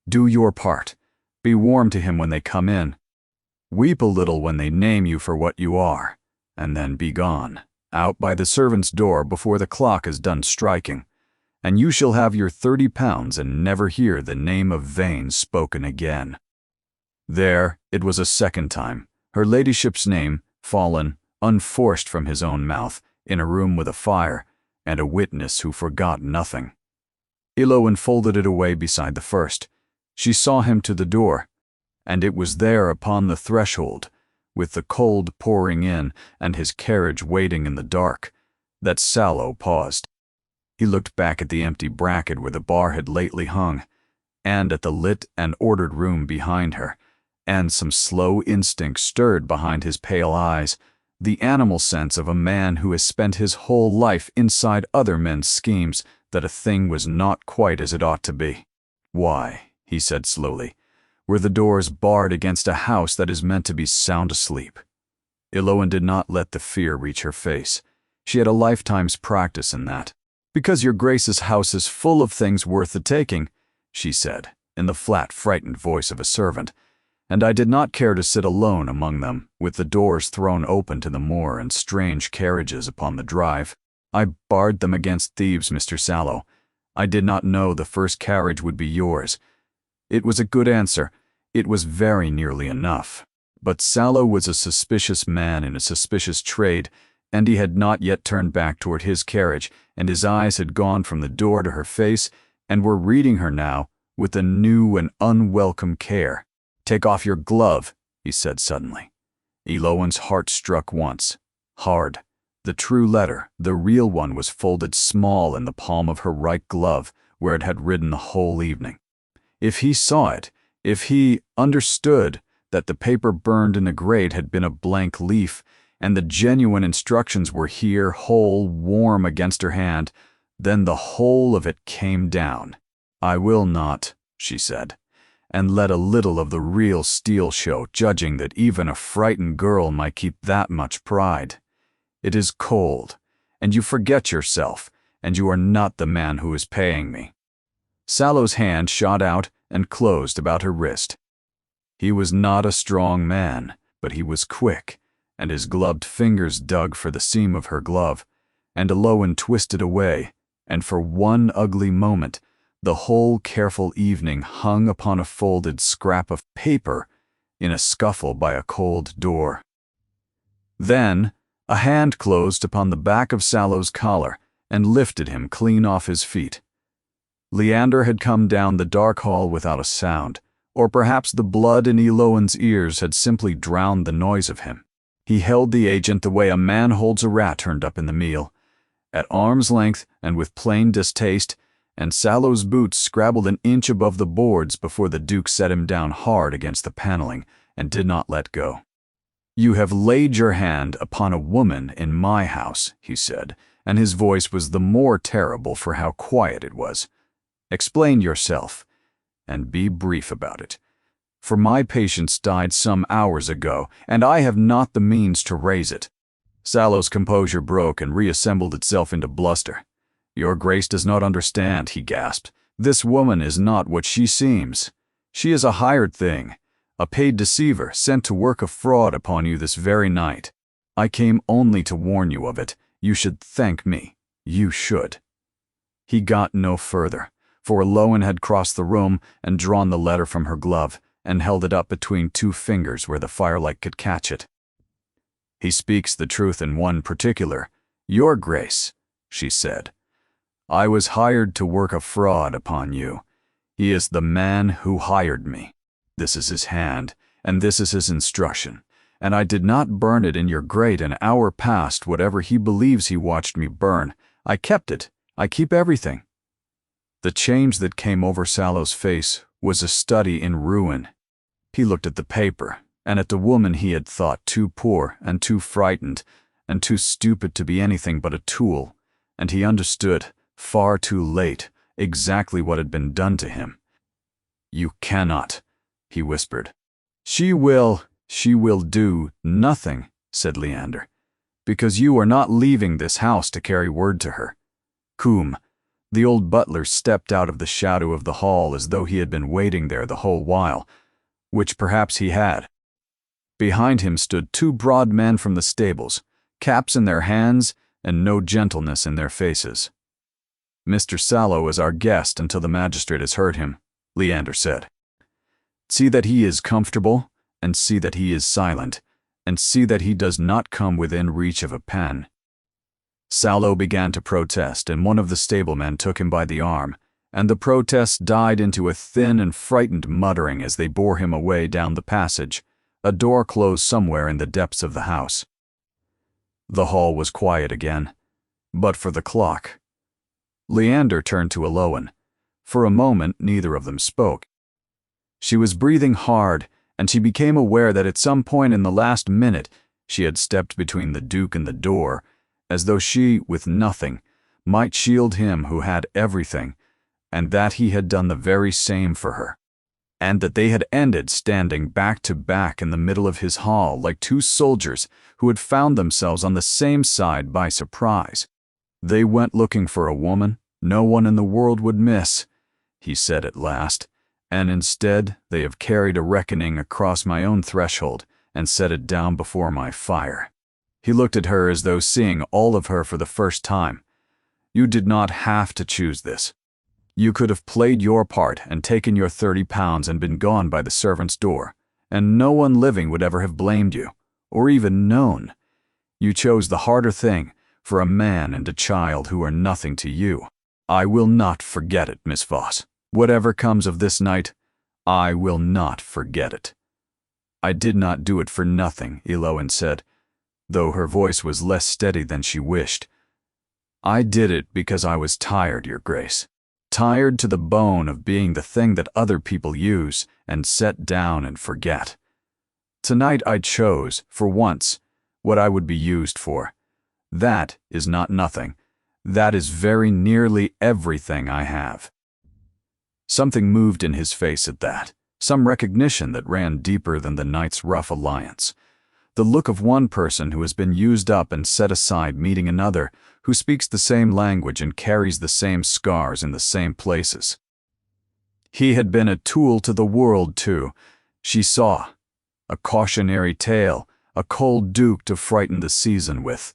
Do your part. Be warm to him when they come in. Weep a little when they name you for what you are, and then be gone, out by the servant's door before the clock is done striking, and you shall have your £30 and never hear the name of Vane spoken again. There, it was a second time, her ladyship's name, fallen, unforced from his own mouth, in a room with a fire, and a witness who forgot nothing. Iloan folded it away beside the first. She saw him to the door, and it was there upon the threshold, with the cold pouring in and his carriage waiting in the dark, that Sallow paused. He looked back at the empty bracket where the bar had lately hung, and at the lit and ordered room behind her, and some slow instinct stirred behind his pale eyes, the animal sense of a man who has spent his whole life inside other men's schemes, that a thing was not quite as it ought to be. Why, he said slowly, were the doors barred against a house that is meant to be sound asleep? Iloan did not let the fear reach her face. She had a lifetime's practice in that. Because your Grace's house is full of things worth the taking, she said, in the flat, frightened voice of a servant, and I did not care to sit alone among them, with the doors thrown open to the moor and strange carriages upon the drive. I barred them against thieves, Mr. Sallow. I did not know the first carriage would be yours. It was a good answer. It was very nearly enough. But Sallow was a suspicious man in a suspicious trade, and he had not yet turned back toward his carriage, and his eyes had gone from the door to her face and were reading her now with a new and unwelcome care. "Take off your glove," he said suddenly. Eloan's heart struck once, hard. The true letter, the real one, was folded small in the palm of her right glove, where it had written the whole evening. If he saw it, if he understood that the paper burned in the grate had been a blank leaf, and the genuine instructions were here, whole, warm against her hand, then the whole of it came down. "I will not," she said, and let a little of the real steel show, judging that even a frightened girl might keep that much pride. "It is cold, and you forget yourself, and you are not the man who is paying me." Sallow's hand shot out and closed about her wrist. He was not a strong man, but he was quick, and his gloved fingers dug for the seam of her glove, and Eloan twisted away, and for one ugly moment, the whole careful evening hung upon a folded scrap of paper in a scuffle by a cold door. Then a hand closed upon the back of Sallow's collar and lifted him clean off his feet. Leander had come down the dark hall without a sound, or perhaps the blood in Eloan's ears had simply drowned the noise of him. He held the agent the way a man holds a rat turned up in the meal, at arm's length and with plain distaste, and Sallow's boots scrabbled an inch above the boards before the Duke set him down hard against the paneling and did not let go. "You have laid your hand upon a woman in my house," he said, and his voice was the more terrible for how quiet it was. "Explain yourself, and be brief about it. For my patience died some hours ago, and I have not the means to raise it." Sallow's composure broke and reassembled itself into bluster. "Your Grace does not understand," he gasped. "This woman is not what she seems. She is a hired thing, a paid deceiver sent to work a fraud upon you this very night. I came only to warn you of it. You should thank me. You should." He got no further, for Eloan had crossed the room and drawn the letter from her glove and held it up between two fingers where the firelight could catch it. "He speaks the truth in one particular, Your Grace," she said. "I was hired to work a fraud upon you. He is the man who hired me. This is his hand, and this is his instruction, and I did not burn it in your grate an hour past whatever he believes he watched me burn. I kept it. I keep everything." The change that came over Sallow's face was a study in ruin. He looked at the paper, and at the woman he had thought too poor and too frightened and too stupid to be anything but a tool, and he understood, far too late, exactly what had been done to him. "You cannot," he whispered. She will do nothing," said Leander, "because you are not leaving this house to carry word to her." Coom, the old butler, stepped out of the shadow of the hall as though he had been waiting there the whole while, which perhaps he had. Behind him stood two broad men from the stables, caps in their hands and no gentleness in their faces. "Mr. Sallow is our guest until the magistrate has heard him," Leander said. "See that he is comfortable, and see that he is silent, and see that he does not come within reach of a pen." Sallow began to protest, and one of the stablemen took him by the arm, and the protest died into a thin and frightened muttering as they bore him away down the passage, a door closed somewhere in the depths of the house. The hall was quiet again, but for the clock. Leander turned to Eloan. For a moment neither of them spoke. She was breathing hard, and she became aware that at some point in the last minute she had stepped between the Duke and the door, as though she, with nothing, might shield him who had everything, and that he had done the very same for her, and that they had ended standing back to back in the middle of his hall like two soldiers who had found themselves on the same side by surprise. "They went looking for a woman no one in the world would miss," he said at last, "and instead they have carried a reckoning across my own threshold and set it down before my fire." He looked at her as though seeing all of her for the first time. "You did not have to choose this. You could have played your part and taken your £30 and been gone by the servant's door, and no one living would ever have blamed you, or even known. You chose the harder thing, for a man and a child who are nothing to you. I will not forget it, Miss Voss. Whatever comes of this night, I will not forget it." "I did not do it for nothing," Eloin said, though her voice was less steady than she wished. "I did it because I was tired, Your Grace. Tired to the bone of being the thing that other people use and set down and forget. Tonight I chose, for once, what I would be used for. That is not nothing. That is very nearly everything I have." Something moved in his face at that, some recognition that ran deeper than the night's rough alliance. The look of one person who has been used up and set aside meeting another who speaks the same language and carries the same scars in the same places. He had been a tool to the world, too. She saw. A cautionary tale, a cold duke to frighten the season with.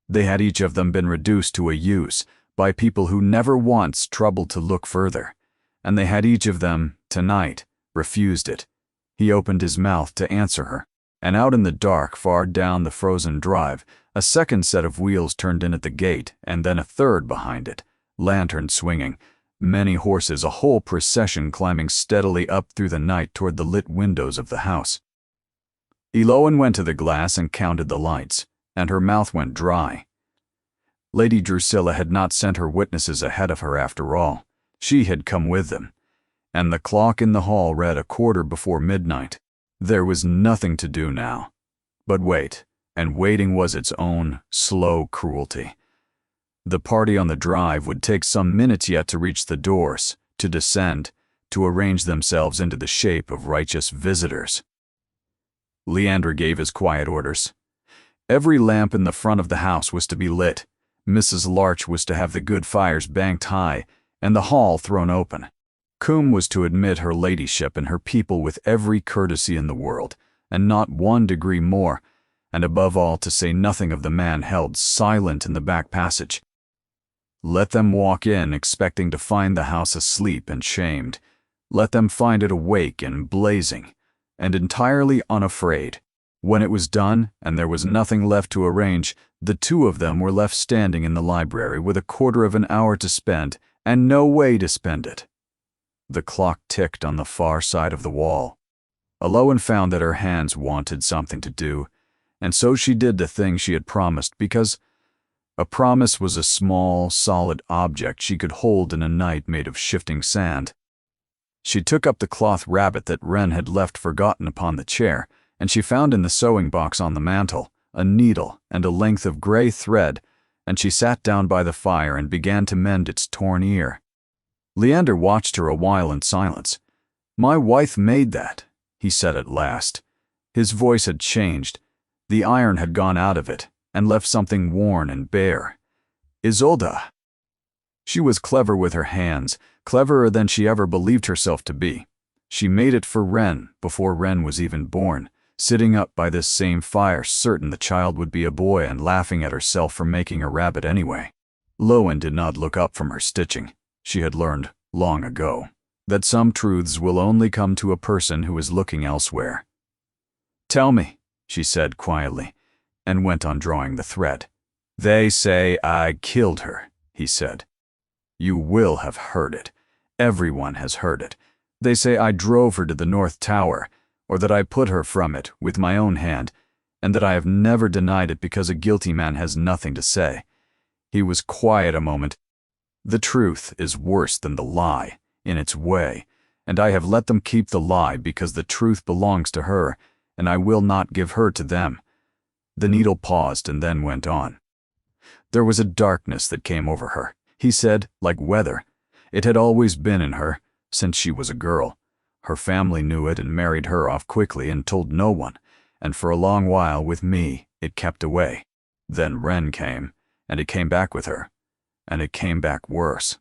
They had each of them been reduced to a use by people who never once troubled to look further, and they had each of them, tonight, refused it. He opened his mouth to answer her, and out in the dark far down the frozen drive, a second set of wheels turned in at the gate, and then a third behind it, lantern swinging, many horses, a whole procession climbing steadily up through the night toward the lit windows of the house. Eloin went to the glass and counted the lights, and her mouth went dry. Lady Drusilla had not sent her witnesses ahead of her after all. She had come with them, and the clock in the hall read 1:15 midnight. There was nothing to do now but wait, and waiting was its own slow cruelty. The party on the drive would take some minutes yet to reach the doors, to descend, to arrange themselves into the shape of righteous visitors. Leander gave his quiet orders. Every lamp in the front of the house was to be lit. Mrs. Larch was to have the good fires banked high, and the hall thrown open. Coombe was to admit her ladyship and her people with every courtesy in the world, and not 1 degree more, and above all to say nothing of the man held silent in the back passage. Let them walk in expecting to find the house asleep and shamed. Let them find it awake and blazing, and entirely unafraid. When it was done, and there was nothing left to arrange, the two of them were left standing in the library with 1/4 of an hour to spend, and no way to spend it. The clock ticked on the far side of the wall. Eloin found that her hands wanted something to do, and so she did the thing she had promised, because a promise was a small, solid object she could hold in a night made of shifting sand. She took up the cloth rabbit that Wren had left forgotten upon the chair, and she found in the sewing box on the mantel a needle and a length of gray thread, and she sat down by the fire and began to mend its torn ear. Leander watched her a while in silence. "My wife made that," he said at last. His voice had changed. The iron had gone out of it and left something worn and bare. "Isolde. She was clever with her hands, cleverer than she ever believed herself to be. She made it for Wren before Wren was even born, sitting up by this same fire, certain the child would be a boy and laughing at herself for making a rabbit anyway." Lowen did not look up from her stitching. She had learned, long ago, that some truths will only come to a person who is looking elsewhere. "Tell me," she said quietly, and went on drawing the thread. "They say I killed her," he said. "You will have heard it. Everyone has heard it. They say I drove her to the North Tower, or that I put her from it with my own hand, and that I have never denied it because a guilty man has nothing to say." He was quiet a moment. "The truth is worse than the lie, in its way, and I have let them keep the lie because the truth belongs to her, and I will not give her to them." The needle paused and then went on. "There was a darkness that came over her," he said, "like weather. It had always been in her, since she was a girl. Her family knew it and married her off quickly and told no one, and for a long while with me it kept away. Then Wren came, and it came back with her, and it came back worse.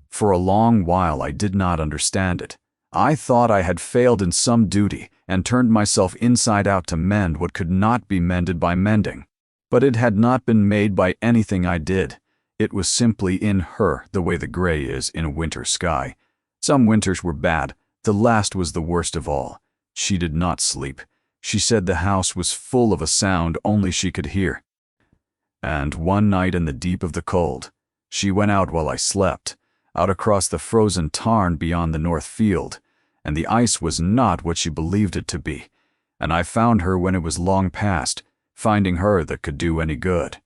For a long while I did not understand it. I thought I had failed in some duty and turned myself inside out to mend what could not be mended by mending. But it had not been made by anything I did. It was simply in her the way the gray is in a winter sky. Some winters were bad. The last was the worst of all. She did not sleep. She said the house was full of a sound only she could hear. And one night in the deep of the cold, she went out while I slept, out across the frozen tarn beyond the north field, and the ice was not what she believed it to be, and I found her when it was long past, finding her that could do any good.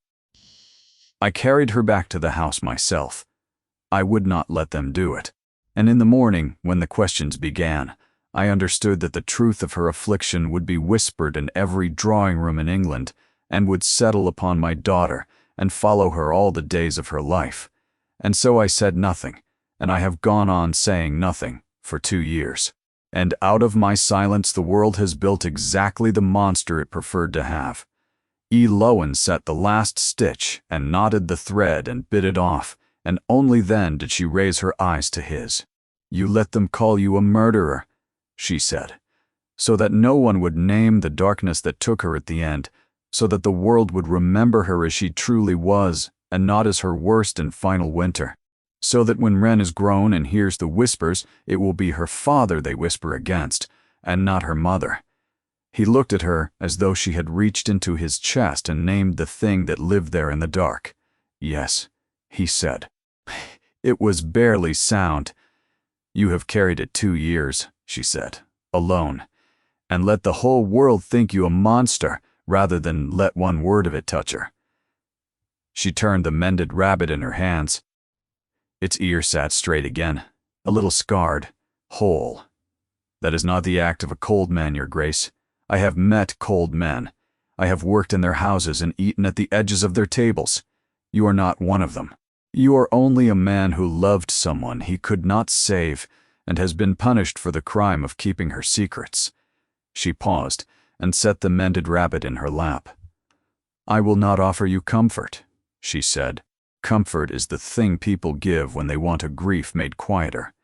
I carried her back to the house myself. I would not let them do it. And in the morning, when the questions began, I understood that the truth of her affliction would be whispered in every drawing room in England, and would settle upon my daughter and follow her all the days of her life. And so I said nothing, and I have gone on saying nothing for 2 years. And out of my silence the world has built exactly the monster it preferred to have. E. Lowen set the last stitch and knotted the thread and bit it off, and only then did she raise her eyes to his. "You let them call you a murderer," she said, "so that no one would name the darkness that took her at the end, so that the world would remember her as she truly was, and not as her worst and final winter. So that when Wren is grown and hears the whispers, it will be her father they whisper against, and not her mother." He looked at her as though she had reached into his chest and named the thing that lived there in the dark. "Yes," he said. It was barely sound. "You have carried it 2 years," she said, "alone, and let the whole world think you a monster rather than let one word of it touch her." She turned the mended rabbit in her hands. Its ear sat straight again, a little scarred, whole. "That is not the act of a cold man, Your Grace. I have met cold men. I have worked in their houses and eaten at the edges of their tables. You are not one of them. You are only a man who loved someone he could not save and has been punished for the crime of keeping her secrets." She paused and set the mended rabbit in her lap. "I will not offer you comfort," she said. "Comfort is the thing people give when they want a grief made quieter,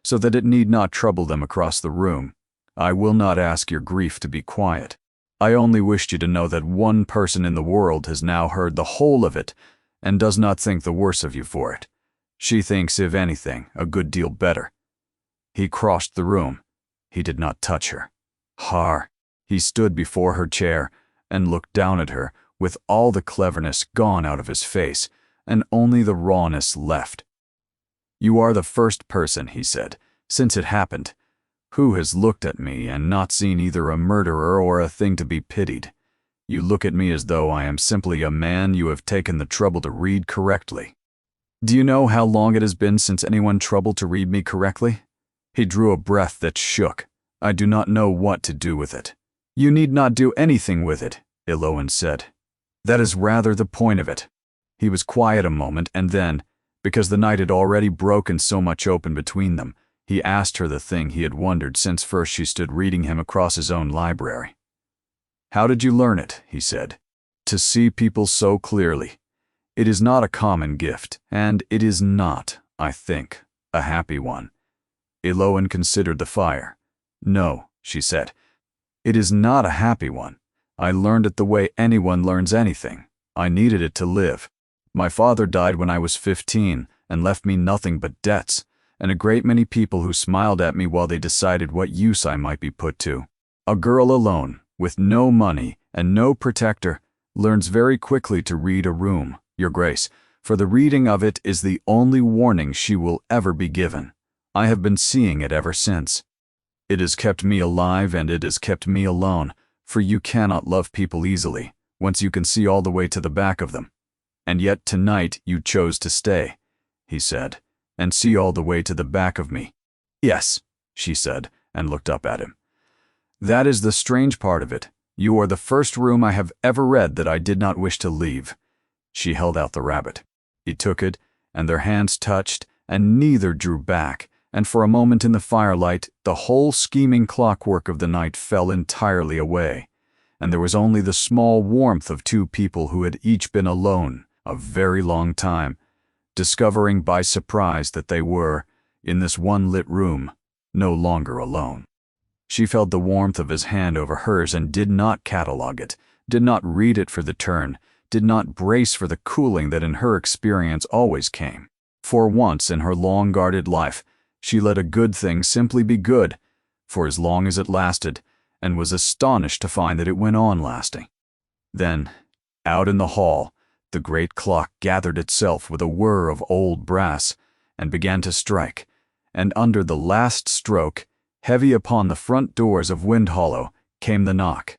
so that it need not trouble them across the room. I will not ask your grief to be quiet. I only wished you to know that one person in the world has now heard the whole of it and does not think the worse of you for it. She thinks, if anything, a good deal better." He crossed the room. He did not touch her. Har! He stood before her chair and looked down at her with all the cleverness gone out of his face and only the rawness left. "You are the first person," he said, "since it happened, who has looked at me and not seen either a murderer or a thing to be pitied. You look at me as though I am simply a man you have taken the trouble to read correctly. Do you know how long it has been since anyone troubled to read me correctly?" He drew a breath that shook. "I do not know what to do with it." "You need not do anything with it," Elowen said. "That is rather the point of it." He was quiet a moment, and then, because the night had already broken so much open between them, he asked her the thing he had wondered since first she stood reading him across his own library. "How did you learn it?" he said. "To see people so clearly. It is not a common gift, and it is not, I think, a happy one." Elowen considered the fire. "No," she said, "it is not a happy one. I learned it the way anyone learns anything. I needed it to live. My father died when I was 15 and left me nothing but debts, and a great many people who smiled at me while they decided what use I might be put to. A girl alone, with no money and no protector, learns very quickly to read a room, Your Grace, for the reading of it is the only warning she will ever be given. I have been seeing it ever since. It has kept me alive and it has kept me alone, for you cannot love people easily, once you can see all the way to the back of them. And yet tonight you chose to stay," he said, "and see all the way to the back of me." "Yes," she said, and looked up at him. "That is the strange part of it. You are the first room I have ever read that I did not wish to leave." She held out the rabbit. He took it, and their hands touched, and neither drew back, and for a moment in the firelight, the whole scheming clockwork of the night fell entirely away, and there was only the small warmth of two people who had each been alone a very long time, discovering by surprise that they were, in this one lit room, no longer alone. She felt the warmth of his hand over hers and did not catalogue it, did not read it for the turn, did not brace for the cooling that in her experience always came. For once in her long-guarded life, she let a good thing simply be good, for as long as it lasted, and was astonished to find that it went on lasting. Then, out in the hall, The great clock gathered itself with a whir of old brass and began to strike, and under the last stroke, heavy upon the front doors of Windhollow, came the knock.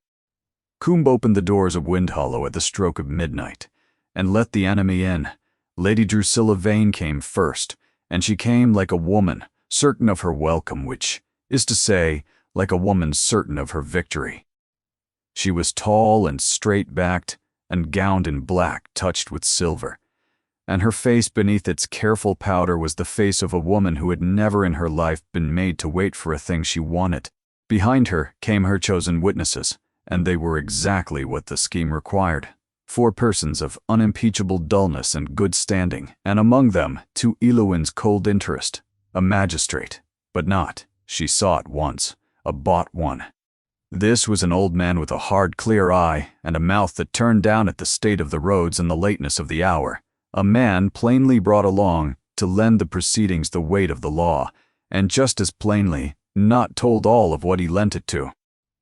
Coombe opened the doors of Windhollow at the stroke of midnight, and let the enemy in. Lady Drusilla Vane came first, and she came like a woman, certain of her welcome, which is to say, like a woman certain of her victory. She was tall and straight-backed, and gowned in black touched with silver, and her face beneath its careful powder was the face of a woman who had never in her life been made to wait for a thing she wanted. Behind her came her chosen witnesses, and they were exactly what the scheme required. 4 persons of unimpeachable dullness and good standing, and among them, to Eowyn's cold interest, a magistrate, but not, she saw at once, a bought one. This was an old man with a hard, clear eye, and a mouth that turned down at the state of the roads and the lateness of the hour. A man plainly brought along to lend the proceedings the weight of the law, and just as plainly not told all of what he lent it to.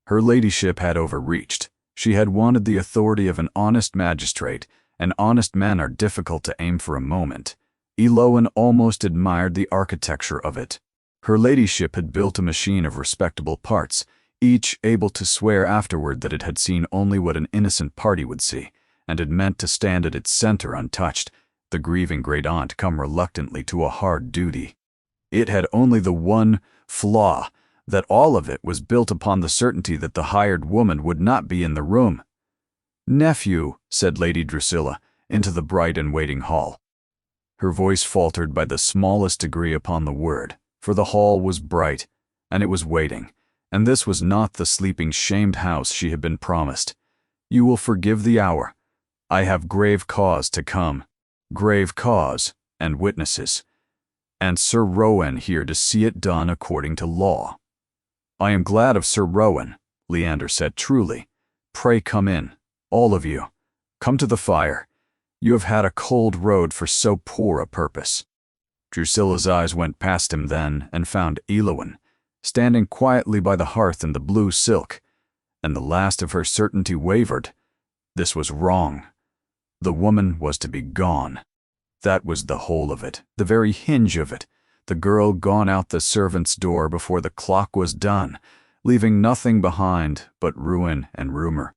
Her ladyship had overreached. She had wanted the authority of an honest magistrate, and honest men are difficult to aim for a moment. Eowyn almost admired the architecture of it. Her ladyship had built a machine of respectable parts, each able to swear afterward that it had seen only what an innocent party would see, and had meant to stand at its center untouched, the grieving great-aunt come reluctantly to a hard duty. It had only the one flaw, that all of it was built upon the certainty that the hired woman would not be in the room. "Nephew," said Lady Drusilla, into the bright and waiting hall. Her voice faltered by the smallest degree upon the word, for the hall was bright, and it was waiting, and this was not the sleeping, shamed house she had been promised. "You will forgive the hour. I have grave cause to come. Grave cause, and witnesses, and Sir Rowan here to see it done according to law." "I am glad of Sir Rowan," Leander said truly. "Pray come in, all of you. Come to the fire. You have had a cold road for so poor a purpose." Drusilla's eyes went past him then and found Eowyn, standing quietly by the hearth in the blue silk, and the last of her certainty wavered. This was wrong. The woman was to be gone. That was the whole of it, the very hinge of it. The girl gone out the servant's door before the clock was done, leaving nothing behind but ruin and rumor.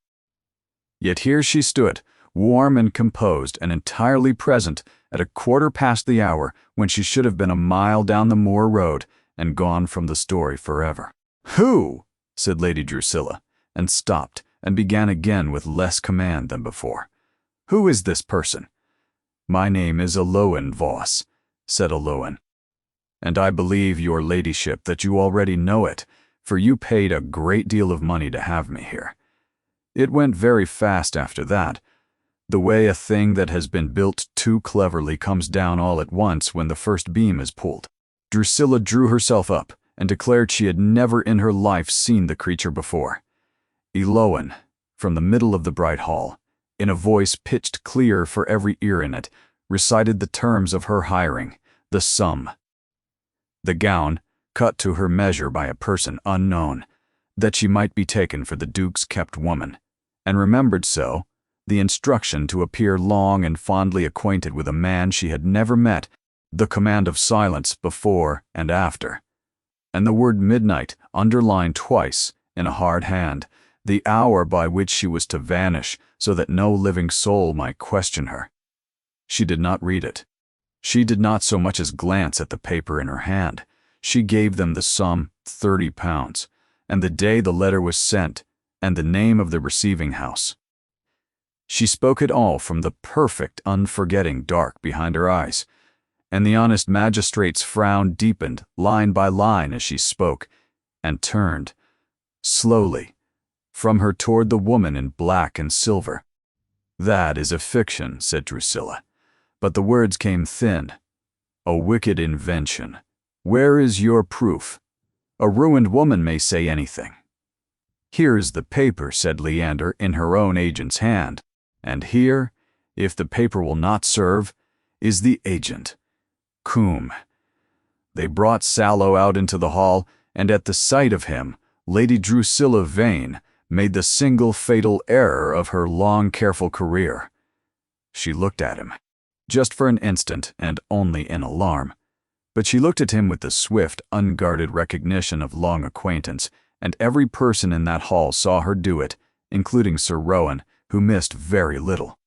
Yet here she stood, warm and composed and entirely present at a quarter past the hour when she should have been a mile down the moor road and gone from the story forever. "Who?" said Lady Drusilla, and stopped and began again with less command than before. "Who is this person?" "My name is Eowyn Voss," said Eowyn. "And I believe, your ladyship, that you already know it, for you paid a great deal of money to have me here. It went very fast after that, the way a thing that has been built too cleverly comes down all at once when the first beam is pulled." Drusilla drew herself up and declared she had never in her life seen the creature before. Eowyn, from the middle of the bright hall, in a voice pitched clear for every ear in it, recited the terms of her hiring, the sum. The gown, cut to her measure by a person unknown, that she might be taken for the Duke's kept woman, and remembered so, the instruction to appear long and fondly acquainted with a man she had never met, the command of silence before and after, and the word midnight underlined twice in a hard hand, the hour by which she was to vanish so that no living soul might question her. She did not read it. She did not so much as glance at the paper in her hand. She gave them the sum, £30, and the day the letter was sent, and the name of the receiving house. She spoke it all from the perfect, unforgetting dark behind her eyes, and the honest magistrate's frown deepened line by line as she spoke, and turned, slowly, from her toward the woman in black and silver. "That is a fiction," said Drusilla, but the words came thin. "A wicked invention. Where is your proof? A ruined woman may say anything." "Here is the paper," said Leander, in her own agent's hand, "and here, if the paper will not serve, is the agent, Coombe." They brought Sallow out into the hall, and at the sight of him, Lady Drusilla Vane made the single fatal error of her long careful career. she looked at him. Just for an instant, and only in alarm. But she looked at him with the swift, unguarded recognition of long acquaintance, and every person in that hall saw her do it, including Sir Rowan, who missed very little.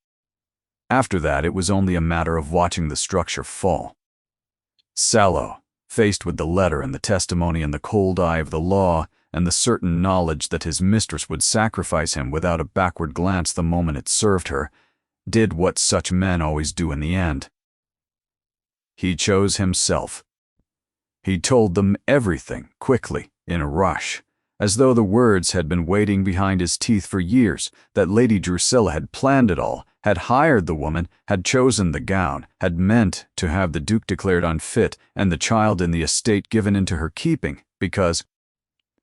After that, it was only a matter of watching the structure fall. Sallow, faced with the letter and the testimony and the cold eye of the law, and the certain knowledge that his mistress would sacrifice him without a backward glance the moment it served her, did what such men always do in the end. He chose himself. He told them everything, quickly, in a rush, as though the words had been waiting behind his teeth for years, that Lady Drusilla had planned it all, had hired the woman, had chosen the gown, had meant to have the Duke declared unfit and the child in the estate given into her keeping, because—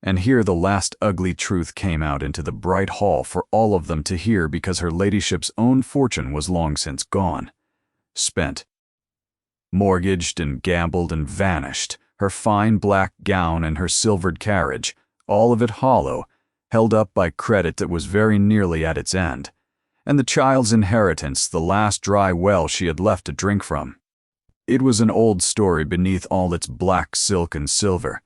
and here the last ugly truth came out into the bright hall for all of them to hear, because her ladyship's own fortune was long since gone, spent, mortgaged and gambled and vanished, her fine black gown and her silvered carriage, all of it hollow, held up by credit that was very nearly at its end, and the child's inheritance the last dry well she had left to drink from. It was an old story beneath all its black silk and silver,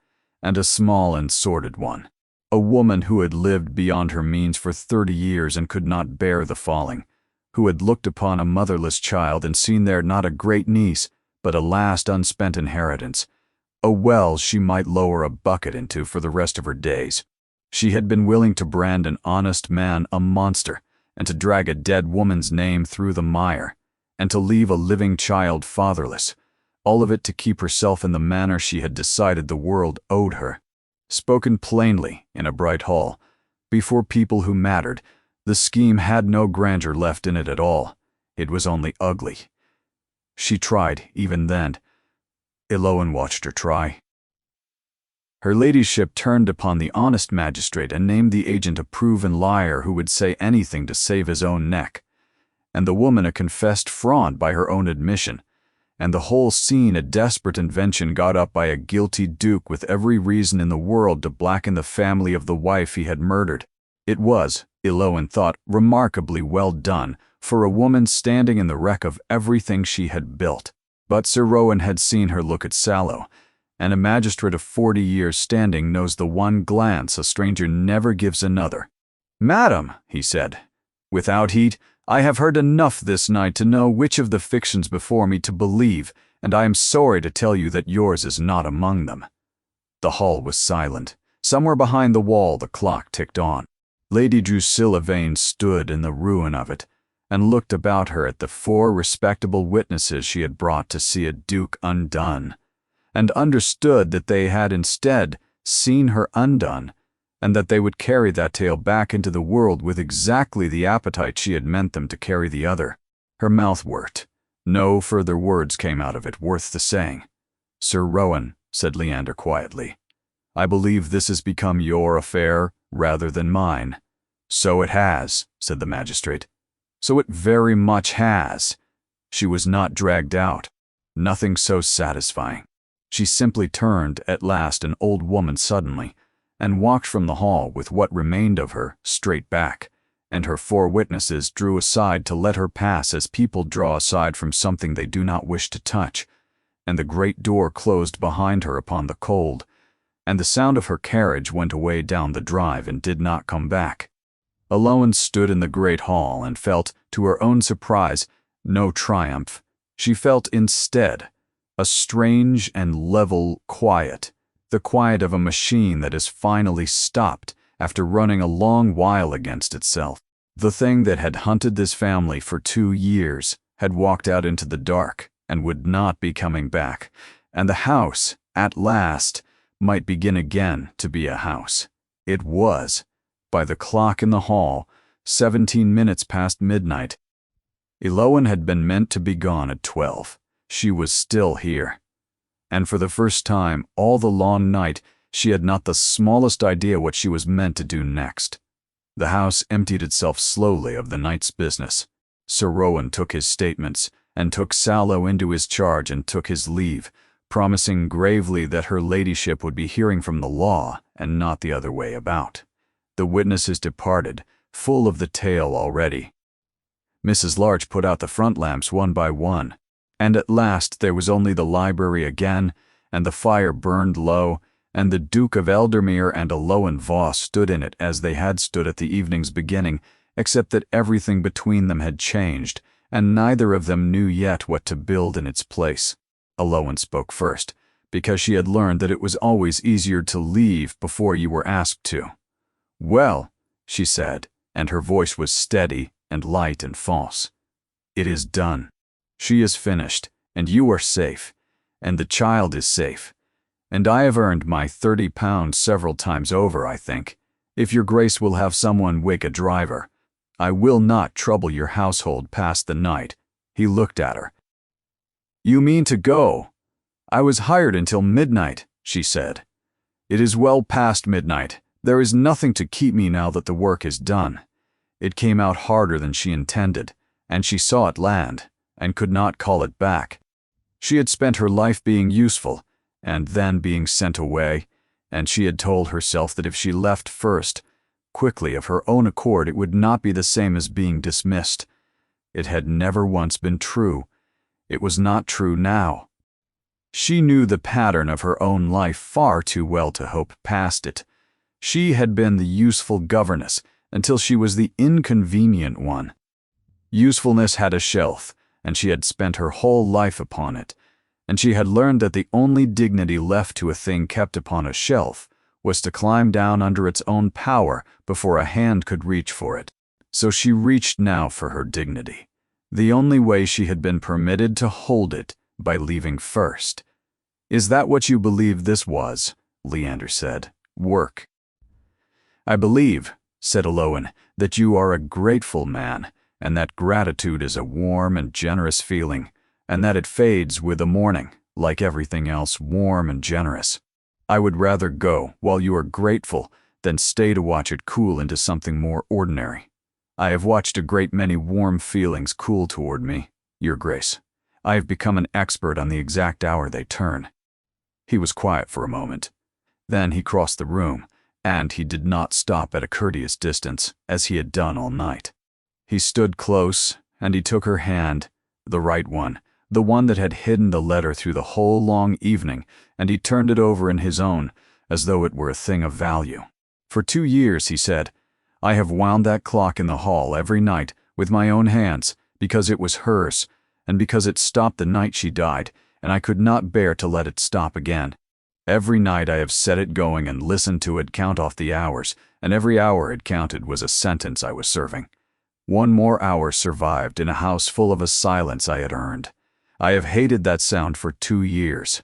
and a small and sordid one. A woman who had lived beyond her means for 30 years and could not bear the falling, who had looked upon a motherless child and seen there not a great niece, but a last unspent inheritance, a well she might lower a bucket into for the rest of her days. She had been willing to brand an honest man a monster, and to drag a dead woman's name through the mire, and to leave a living child fatherless, all of it to keep herself in the manner she had decided the world owed her. Spoken plainly, in a bright hall, before people who mattered, the scheme had no grandeur left in it at all. It was only ugly. She tried, even then. Eloan watched her try. Her ladyship turned upon the honest magistrate and named the agent a proven liar who would say anything to save his own neck, and the woman a confessed fraud by her own admission, and the whole scene a desperate invention got up by a guilty duke with every reason in the world to blacken the family of the wife he had murdered. It was, Eloan thought, remarkably well done for a woman standing in the wreck of everything she had built. But Sir Rowan had seen her look at Sallow, and a magistrate of 40 years standing knows the one glance a stranger never gives another. "Madam," he said, without heat, "I have heard enough this night to know which of the fictions before me to believe, and I am sorry to tell you that yours is not among them." The hall was silent. Somewhere behind the wall the clock ticked on. Lady Drusilla Vane stood in the ruin of it, and looked about her at the 4 respectable witnesses she had brought to see a duke undone, and understood that they had instead seen her undone, and that they would carry that tale back into the world with exactly the appetite she had meant them to carry the other. Her mouth worked. No further words came out of it worth the saying. "Sir Rowan," said Leander quietly, "I believe this has become your affair rather than mine." "So it has," said the magistrate. "So it very much has." She was not dragged out. Nothing so satisfying. She simply turned, at last, an old woman suddenly, and walked from the hall with what remained of her straight back, and her 4 witnesses drew aside to let her pass as people draw aside from something they do not wish to touch, and the great door closed behind her upon the cold, and the sound of her carriage went away down the drive and did not come back. Eloan stood in the great hall and felt, to her own surprise, no triumph. She felt instead a strange and level quiet, the quiet of a machine that has finally stopped after running a long while against itself. The thing that had hunted this family for 2 years had walked out into the dark and would not be coming back, and the house, at last, might begin again to be a house. It was, by the clock in the hall, 17 minutes past midnight. Eloan had been meant to be gone at 12. She was still here. And for the first time all the long night she had not the smallest idea what she was meant to do next. The house emptied itself slowly of the night's business. Sir Rowan took his statements, and took Sallow into his charge and took his leave, promising gravely that her ladyship would be hearing from the law and not the other way about. The witnesses departed, full of the tale already. Mrs. Larch put out the front lamps one by one, and at last there was only the library again, and the fire burned low, and the Duke of Eldermere and a Lowen Voss stood in it as they had stood at the evening's beginning, except that everything between them had changed, and neither of them knew yet what to build in its place. Lowen spoke first, because she had learned that it was always easier to leave before you were asked to. "Well," she said, and her voice was steady and light and false. "It is done. She is finished, and you are safe, and the child is safe. And I have earned my £30 several times over, I think. If your grace will have someone wake a driver, I will not trouble your household past the night." He looked at her. "You mean to go?" "I was hired until midnight," she said. "It is well past midnight. There is nothing to keep me now that the work is done." It came out harder than she intended, and she saw it land, and could not call it back. She had spent her life being useful, and then being sent away, and she had told herself that if she left first, quickly of her own accord, it would not be the same as being dismissed. It had never once been true. It was not true now. She knew the pattern of her own life far too well to hope past it. She had been the useful governess until she was the inconvenient one. Usefulness had a shelf, and she had spent her whole life upon it, and she had learned that the only dignity left to a thing kept upon a shelf was to climb down under its own power before a hand could reach for it. So she reached now for her dignity. The only way she had been permitted to hold it, by leaving first. "Is that what you believe this was?" Leander said. "Work?" "I believe," said Lowen, "that you are a grateful man, and that gratitude is a warm and generous feeling, and that it fades with the morning, like everything else warm and generous. I would rather go while you are grateful than stay to watch it cool into something more ordinary. I have watched a great many warm feelings cool toward me, your grace. I have become an expert on the exact hour they turn." He was quiet for a moment. Then he crossed the room, and he did not stop at a courteous distance, as he had done all night. He stood close, and he took her hand, the right one, the one that had hidden the letter through the whole long evening, and he turned it over in his own, as though it were a thing of value. "For 2 years," he said, "I have wound that clock in the hall every night with my own hands, because it was hers, and because it stopped the night she died, and I could not bear to let it stop again. Every night I have set it going and listened to it count off the hours, and every hour it counted was a sentence I was serving. 1 more hour survived in a house full of a silence I had earned. I have hated that sound for 2 years.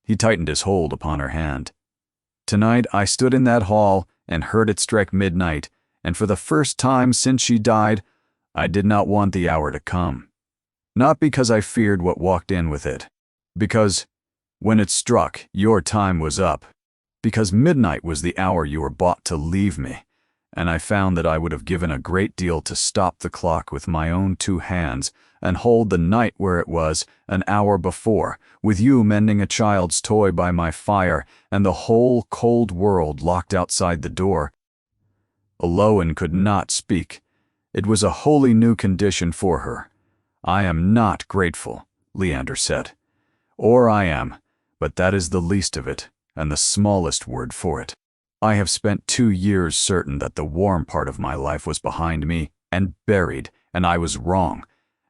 He tightened his hold upon her hand. "Tonight I stood in that hall and heard it strike midnight, and for the first time since she died, I did not want the hour to come. Not because I feared what walked in with it. Because, when it struck, your time was up. Because midnight was the hour you were bought to leave me, and I found that I would have given a great deal to stop the clock with my own 2 hands and hold the night where it was an hour before, with you mending a child's toy by my fire and the whole cold world locked outside the door." Lowen could not speak. It was a wholly new condition for her. "I am not grateful," Leander said. "Or I am, but that is the least of it, and the smallest word for it. I have spent 2 years certain that the warm part of my life was behind me and buried, and I was wrong.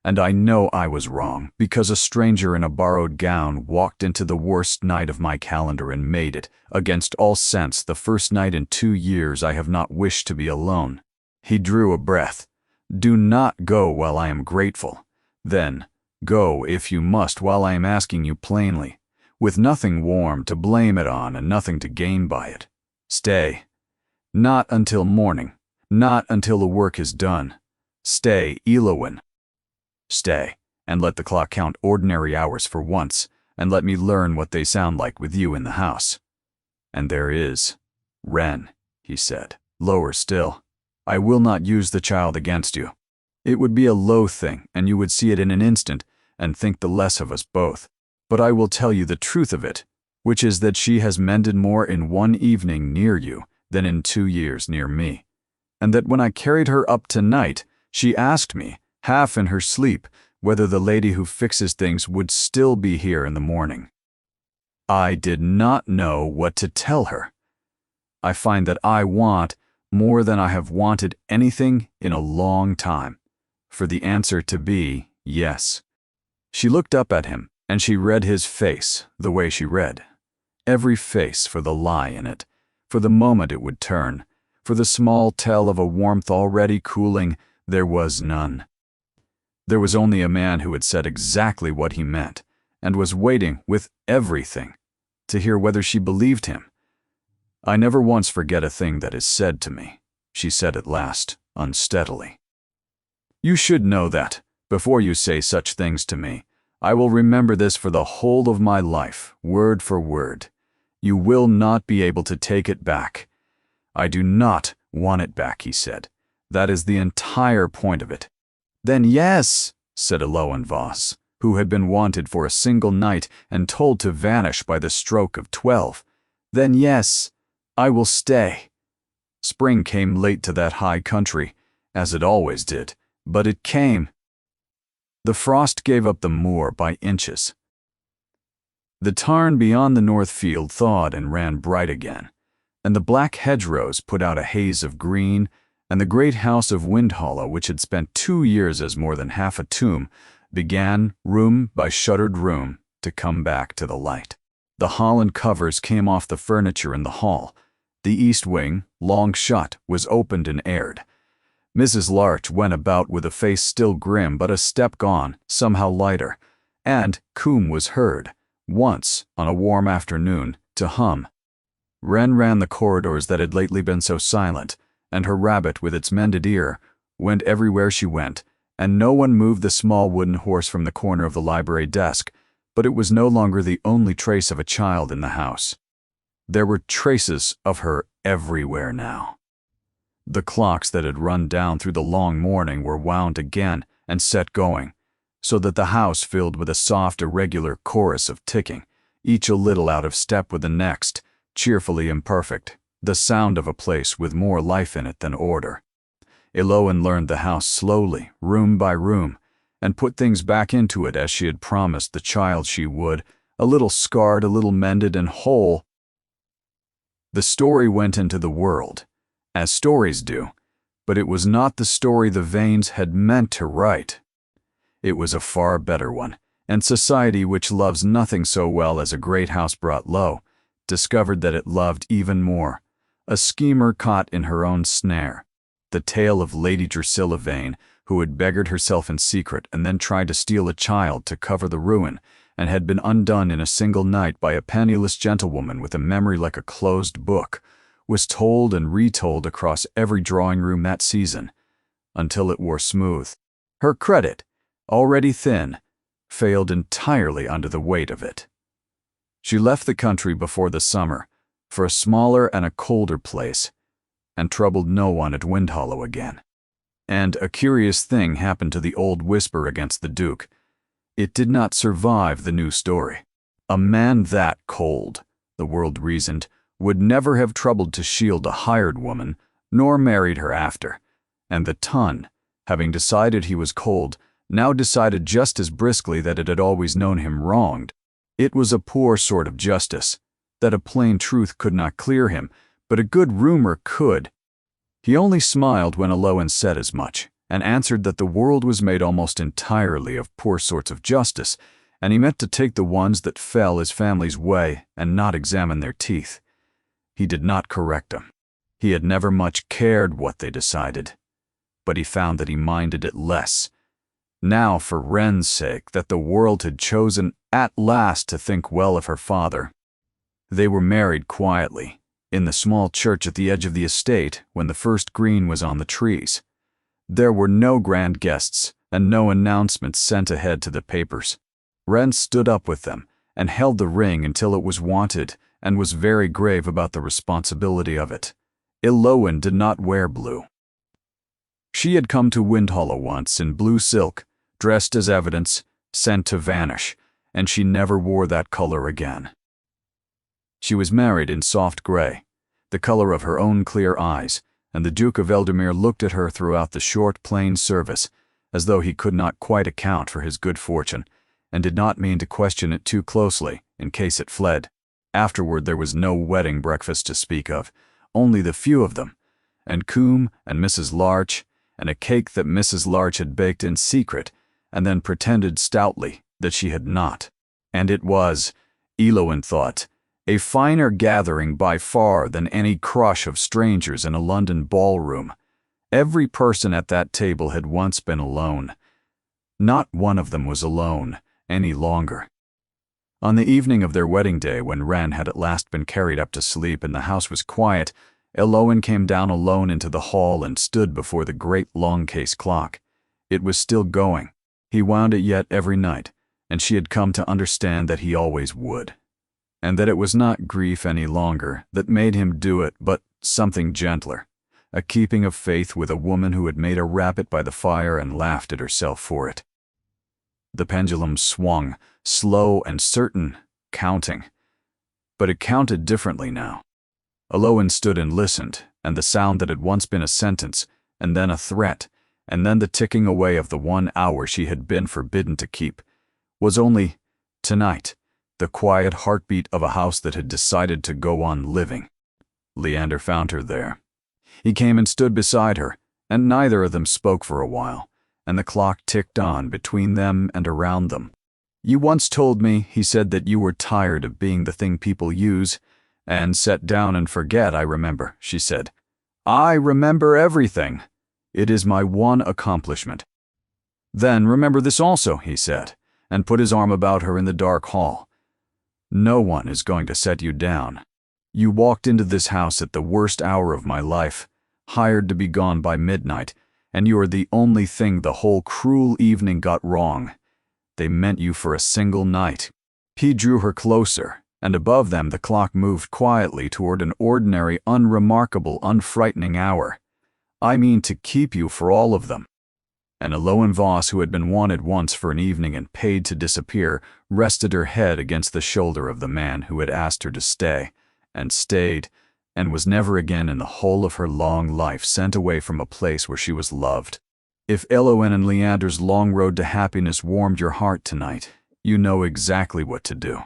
And I know I was wrong, because a stranger in a borrowed gown walked into the worst night of my calendar and made it, against all sense, the first night in 2 years I have not wished to be alone." He drew a breath. "Do not go while I am grateful. Then, go if you must while I am asking you plainly, with nothing warm to blame it on and nothing to gain by it. Stay. Not until morning. Not until the work is done. Stay, Elowen. Stay, and let the clock count ordinary hours for once, and let me learn what they sound like with you in the house. And there is Wren," he said, lower still. "I will not use the child against you. It would be a low thing, and you would see it in an instant, and think the less of us both. But I will tell you the truth of it, which is that she has mended more in 1 evening near you than in 2 years near me, and that when I carried her up tonight, she asked me, half in her sleep, whether the lady who fixes things would still be here in the morning. I did not know what to tell her. I find that I want, more than I have wanted anything in a long time, for the answer to be yes. She looked up at him, and she read his face the way she read. Every face for the lie in it, for the moment it would turn, for the small tell of a warmth already cooling, there was none. There was only a man who had said exactly what he meant, and was waiting with everything to hear whether she believed him. I never once forget a thing that is said to me, she said at last, unsteadily. You should know that, before you say such things to me, I will remember this for the whole of my life, word for word. You will not be able to take it back. I do not want it back, he said. That is the entire point of it. Then yes, said Eloan Voss, who had been wanted for a single night and told to vanish by the stroke of 12. Then yes, I will stay. Spring came late to that high country, as it always did, but it came. The frost gave up the moor by inches. The tarn beyond the north field thawed and ran bright again, and the black hedgerows put out a haze of green, and the great house of Windhollow, which had spent 2 years as more than half a tomb, began, room by shuttered room, to come back to the light. The holland covers came off the furniture in the hall. The east wing, long shut, was opened and aired. Mrs. Larch went about with a face still grim but a step gone, somehow lighter, and Coombe was heard, once, on a warm afternoon, to hum. Wren ran the corridors that had lately been so silent, and her rabbit, with its mended ear, went everywhere she went, and no one moved the small wooden horse from the corner of the library desk, but it was no longer the only trace of a child in the house. There were traces of her everywhere now. The clocks that had run down through the long morning were wound again and set going, so that the house filled with a soft, irregular chorus of ticking, each a little out of step with the next, cheerfully imperfect, the sound of a place with more life in it than order. Eloan learned the house slowly, room by room, and put things back into it as she had promised the child she would, a little scarred, a little mended and whole. The story went into the world, as stories do, but it was not the story the Vanes had meant to write. It was a far better one, and society, which loves nothing so well as a great house brought low, discovered that it loved even more. A schemer caught in her own snare. The tale of Lady Drusilla Vane, who had beggared herself in secret and then tried to steal a child to cover the ruin, and had been undone in a single night by a penniless gentlewoman with a memory like a closed book, was told and retold across every drawing-room that season, until it wore smooth. Her credit, already thin, failed entirely under the weight of it. She left the country before the summer, for a smaller and a colder place, and troubled no one at Windhollow again. And a curious thing happened to the old whisper against the Duke. It did not survive the new story. A man that cold, the world reasoned, would never have troubled to shield a hired woman, nor married her after. And the Ton, having decided he was cold, now decided just as briskly that it had always known him wronged. It was a poor sort of justice, that a plain truth could not clear him, but a good rumor could. He only smiled when Eloan said as much, and answered that the world was made almost entirely of poor sorts of justice, and he meant to take the ones that fell his family's way and not examine their teeth. He did not correct them. He had never much cared what they decided, but he found that he minded it less. Now, for Wren's sake, that the world had chosen at last to think well of her father. They were married quietly, in the small church at the edge of the estate when the first green was on the trees. There were no grand guests and no announcements sent ahead to the papers. Wren stood up with them and held the ring until it was wanted and was very grave about the responsibility of it. Eloan did not wear blue. She had come to Windhollow once in blue silk, dressed as evidence, sent to vanish, and she never wore that color again. She was married in soft gray, the color of her own clear eyes, and the Duke of Eldemere looked at her throughout the short plain service, as though he could not quite account for his good fortune, and did not mean to question it too closely in case it fled. Afterward there was no wedding breakfast to speak of, only the few of them, and Coombe and Mrs. Larch, and a cake that Mrs. Larch had baked in secret, and then pretended stoutly that she had not. And it was, Eloin thought, a finer gathering by far than any crush of strangers in a London ballroom. Every person at that table had once been alone. Not one of them was alone any longer. On the evening of their wedding day, when Wren had at last been carried up to sleep and the house was quiet, Eloin came down alone into the hall and stood before the great long-case clock. It was still going. He wound it yet every night, and she had come to understand that he always would. And that it was not grief any longer that made him do it, but something gentler, a keeping of faith with a woman who had made a rabbit by the fire and laughed at herself for it. The pendulum swung, slow and certain, counting. But it counted differently now. Eloin stood and listened, and the sound that had once been a sentence, and then a threat, and then the ticking away of the 1 hour she had been forbidden to keep, was only, tonight, the quiet heartbeat of a house that had decided to go on living. Leander found her there. He came and stood beside her, and neither of them spoke for a while, and the clock ticked on between them and around them. "You once told me," he said, "that you were tired of being the thing people use and set down and forget." "I remember," she said. "I remember everything. It is my one accomplishment." "Then remember this also," he said, and put his arm about her in the dark hall. "No one is going to set you down. You walked into this house at the worst hour of my life, hired to be gone by midnight, and you are the only thing the whole cruel evening got wrong. They meant you for a single night." He drew her closer, and above them the clock moved quietly toward an ordinary, unremarkable, unfrightening hour. "I mean to keep you for all of them." And Eloin Voss, who had been wanted once for an evening and paid to disappear, rested her head against the shoulder of the man who had asked her to stay, and stayed, and was never again in the whole of her long life sent away from a place where she was loved. If Eloin and Leander's long road to happiness warmed your heart tonight, you know exactly what to do.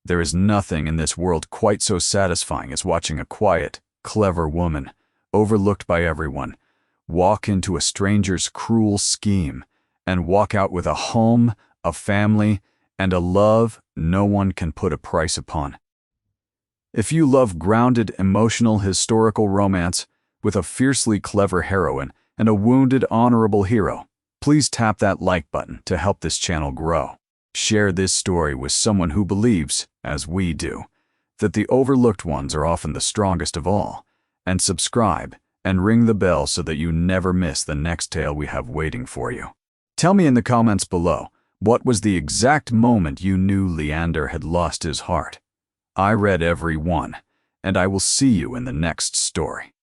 There is nothing in this world quite so satisfying as watching a quiet, clever woman, overlooked by everyone, walk into a stranger's cruel scheme, and walk out with a home, a family, and a love no one can put a price upon. If you love grounded, emotional, historical romance with a fiercely clever heroine and a wounded, honorable hero, please tap that like button to help this channel grow. Share this story with someone who believes, as we do, that the overlooked ones are often the strongest of all, and subscribe and ring the bell so that you never miss the next tale we have waiting for you. Tell me in the comments below, what was the exact moment you knew Leander had lost his heart? I read every one, and I will see you in the next story.